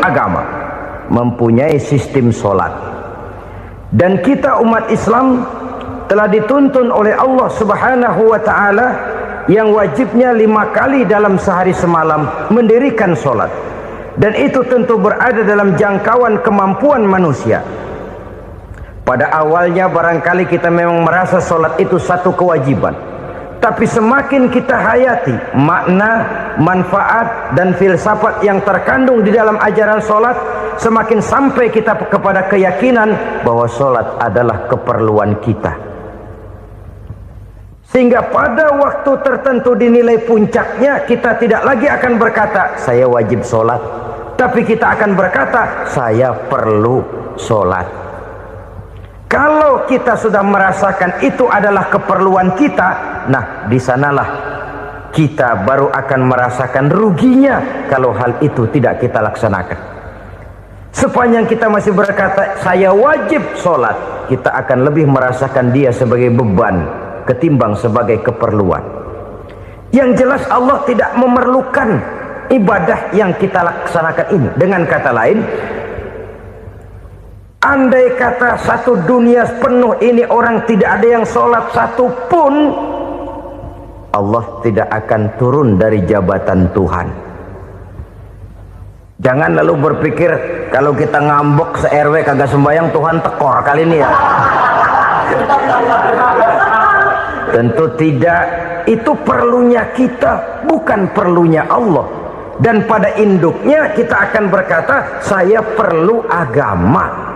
[SPEAKER 1] agama, mempunyai sistem solat. Dan kita umat Islam telah dituntun oleh Allah Subhanahu wa ta'ala yang wajibnya 5 kali dalam sehari semalam mendirikan solat. Dan itu tentu berada dalam jangkauan kemampuan manusia. Pada awalnya barangkali kita memang merasa solat itu satu kewajiban, tapi semakin kita hayati makna, manfaat dan filsafat yang terkandung di dalam ajaran solat, semakin sampai kita kepada keyakinan bahwa solat adalah keperluan kita. Sehingga pada waktu tertentu dinilai puncaknya, kita tidak lagi akan berkata saya wajib solat, tapi kita akan berkata saya perlu solat. Kalau kita sudah merasakan itu adalah keperluan kita, nah di sanalah kita baru akan merasakan ruginya kalau hal itu tidak kita laksanakan. Sepanjang kita masih berkata saya wajib sholat, kita akan lebih merasakan dia sebagai beban ketimbang sebagai keperluan. Yang jelas Allah tidak memerlukan ibadah yang kita laksanakan ini. Dengan kata lain, andai kata satu dunia penuh ini orang tidak ada yang sholat satu pun, Allah tidak akan turun dari jabatan Tuhan. Jangan lalu berpikir kalau kita ngambek se-RW kagak sembahyang Tuhan tekor kali ini ya. Tentu tidak. Itu perlunya kita, bukan perlunya Allah. Dan pada induknya kita akan berkata saya perlu agama.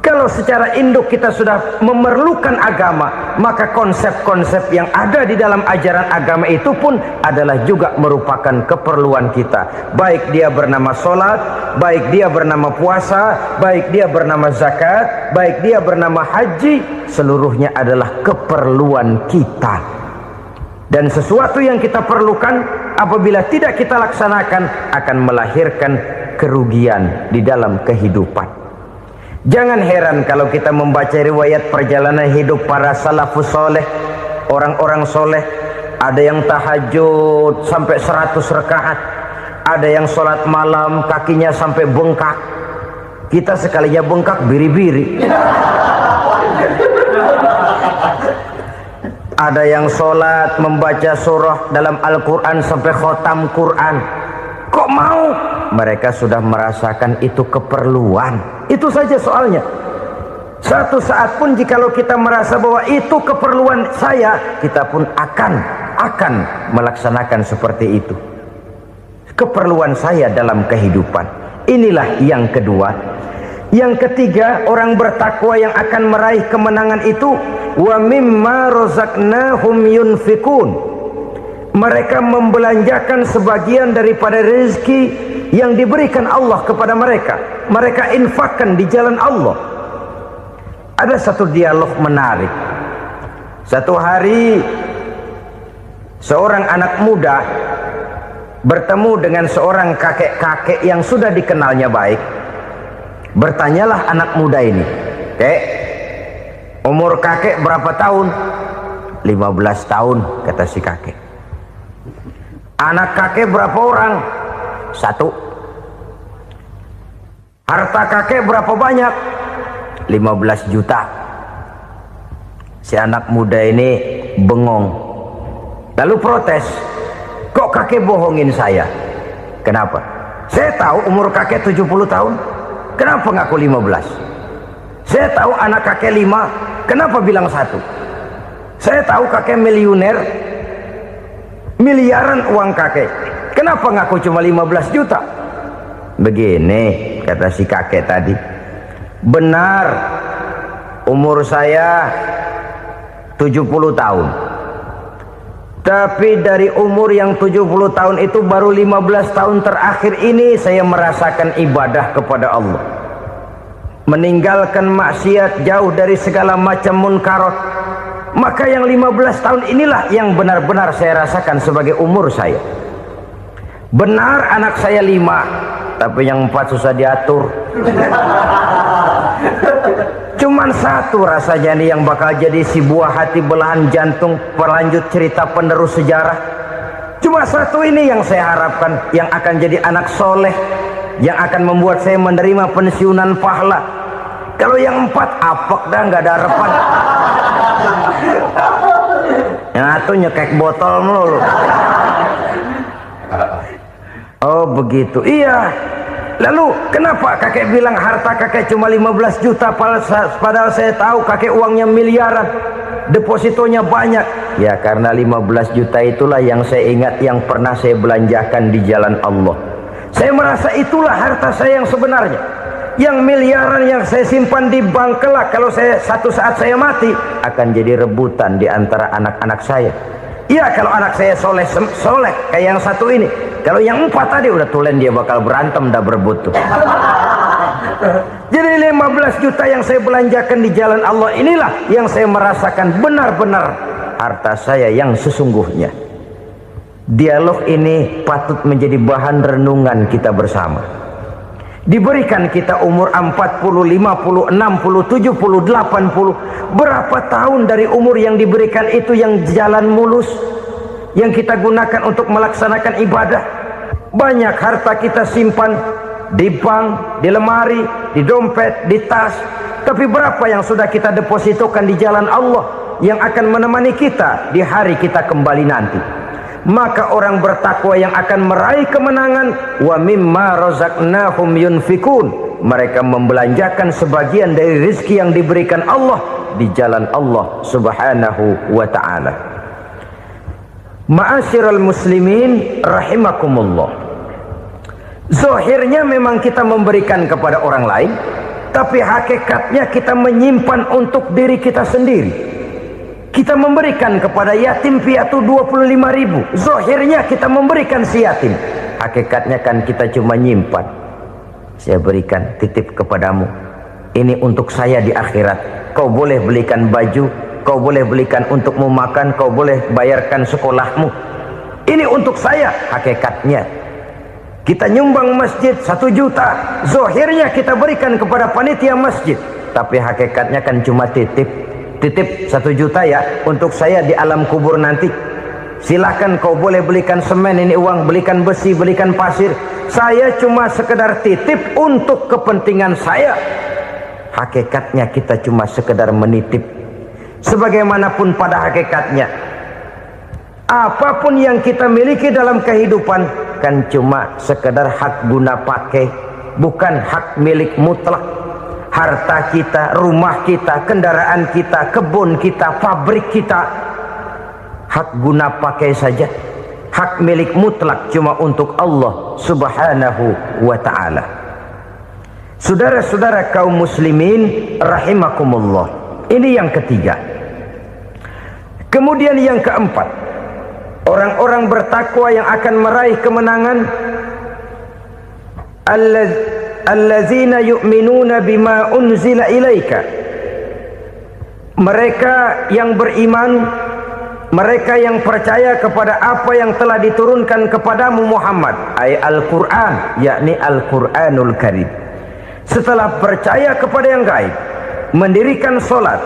[SPEAKER 1] Kalau secara induk kita sudah memerlukan agama, maka konsep-konsep yang ada di dalam ajaran agama itu pun adalah juga merupakan keperluan kita. Baik dia bernama sholat, baik dia bernama puasa, baik dia bernama zakat, baik dia bernama haji, seluruhnya adalah keperluan kita. Dan sesuatu yang kita perlukan apabila tidak kita laksanakan akan melahirkan kerugian di dalam kehidupan. Jangan heran kalau kita membaca riwayat perjalanan hidup para salafus soleh, orang-orang soleh. Ada yang tahajud sampai 100 rakaat, ada yang sholat malam kakinya sampai bengkak. Kita sekalinya bengkak biri-biri. Ada yang sholat membaca surah dalam Al-Quran sampai khotam Quran. Kok mau? Mereka sudah merasakan itu keperluan. Itu saja soalnya. Satu saat pun jikalau kita merasa bahwa itu keperluan saya, kita pun akan melaksanakan seperti itu. Keperluan saya dalam kehidupan. Inilah yang kedua. Yang ketiga, orang bertakwa yang akan meraih kemenangan itu, wa mimma razaqnahum yunfikun. Mereka membelanjakan sebagian daripada rezeki yang diberikan Allah kepada mereka. Mereka infakkan di jalan Allah. Ada satu dialog menarik. Satu hari seorang anak muda bertemu dengan seorang kakek-kakek yang sudah dikenalnya baik. Bertanyalah anak muda ini, "Kek, umur kakek berapa tahun?" 15 tahun, kata si kakek. Anak kakek berapa orang? 1. Harta kakek berapa banyak? 15 juta. Si anak muda ini bengong. Lalu protes, "Kok kakek bohongin saya?" "Kenapa?" "Saya tahu umur kakek 70 tahun. Kenapa ngaku 15? Saya tahu anak kakek 5. Kenapa bilang 1? Saya tahu kakek miliuner, miliaran uang kakek. Kenapa ngaku cuma 15 juta? Begini, kata si kakek tadi. Benar, umur saya 70 tahun. Tapi dari umur yang 70 tahun itu baru 15 tahun terakhir ini saya merasakan ibadah kepada Allah. Meninggalkan maksiat, jauh dari segala macam munkarat. Maka yang 15 tahun inilah yang benar-benar saya rasakan sebagai umur saya. Benar anak saya 5, tapi yang 4 susah diatur. Cuman 1 rasanya nih yang bakal jadi si buah hati belahan jantung pelanjut cerita penerus sejarah. Cuma 1 ini yang saya harapkan yang akan jadi anak soleh, yang akan membuat saya menerima pensiunan pahala. Kalau yang 4 apek dah, nggak ada harapan. Yang satu nyekek botol mulu. Oh begitu, iya. Lalu kenapa kakek bilang harta kakek cuma 15 juta padahal saya tahu kakek uangnya miliaran, depositonya banyak? Ya karena 15 juta itulah yang saya ingat yang pernah saya belanjakan di jalan Allah. Saya merasa itulah harta saya yang sebenarnya. Yang miliaran yang saya simpan di bank kelak kalau satu saat saya mati akan jadi rebutan di antara anak-anak saya. Iya kalau anak saya soleh kayak yang satu ini. Kalau yang 4 tadi udah tulen dia bakal berantem dah berebut tuh. Jadi 15 juta yang saya belanjakan di jalan Allah inilah yang saya merasakan benar-benar harta saya yang sesungguhnya. Dialog ini patut menjadi bahan renungan kita bersama. Diberikan kita umur 40, 50, 60, 70, 80. Berapa tahun dari umur yang diberikan itu yang jalan mulus, yang kita gunakan untuk melaksanakan ibadah? Banyak harta kita simpan di bank, di lemari, di dompet, di tas. Tapi berapa yang sudah kita depositokan di jalan Allah yang akan menemani kita di hari kita kembali nanti? Maka orang bertakwa yang akan meraih kemenangan, wa mimma razaqnahum yunfikun, mereka membelanjakan sebagian dari rezeki yang diberikan Allah di jalan Allah subhanahu wa ta'ala. Ma'asyiral muslimin rahimakumullah, zahirnya memang kita memberikan kepada orang lain, tapi hakikatnya kita menyimpan untuk diri kita sendiri. Kita memberikan kepada yatim piatu 25.000. Zahirnya kita memberikan si yatim, hakikatnya kan kita cuma nyimpan. Saya berikan, titip kepadamu, ini untuk saya di akhirat. Kau boleh belikan baju, kau boleh belikan untukmu makan, kau boleh bayarkan sekolahmu. Ini untuk saya. Hakikatnya kita nyumbang masjid 1 juta, zahirnya kita berikan kepada panitia masjid, tapi hakikatnya kan cuma titip 1 juta ya untuk saya di alam kubur nanti. Silahkan kau boleh belikan semen, ini uang, belikan besi, belikan pasir. Saya cuma sekedar titip untuk kepentingan saya. Hakikatnya kita cuma sekedar menitip. Sebagaimanapun pada hakikatnya, apapun yang kita miliki dalam kehidupan kan cuma sekedar hak guna pakai, bukan hak milik mutlak. Harta kita, rumah kita, kendaraan kita, kebun kita, pabrik kita, hak guna pakai saja. Hak milik mutlak cuma untuk Allah subhanahu wa ta'ala. Saudara-saudara kaum muslimin rahimakumullah, ini yang ketiga. Kemudian yang keempat, orang-orang bertakwa yang akan meraih kemenangan, allazina yu'minuna bima unzila ilaika, mereka yang beriman, mereka yang percaya kepada apa yang telah diturunkan kepadamu Muhammad, ay Al-Quran, yakni Al-Quranul Karim. Setelah percaya kepada yang gaib, mendirikan solat,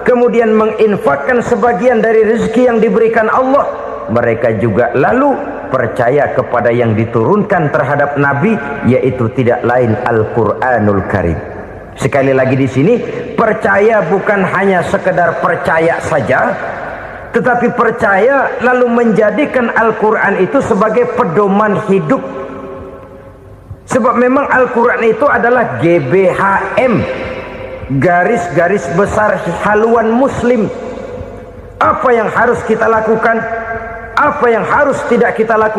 [SPEAKER 1] kemudian menginfakkan sebagian dari rezeki yang diberikan Allah, mereka juga lalu percaya kepada yang diturunkan terhadap Nabi, yaitu tidak lain Al-Quranul Karim. Sekali lagi di sini, percaya bukan hanya sekedar percaya saja, tetapi percaya lalu menjadikan Al-Quran itu sebagai pedoman hidup. Sebab memang Al-Quran itu adalah GBHM, garis-garis besar haluan muslim. Apa yang harus kita lakukan, apa yang harus tidak kita lakukan.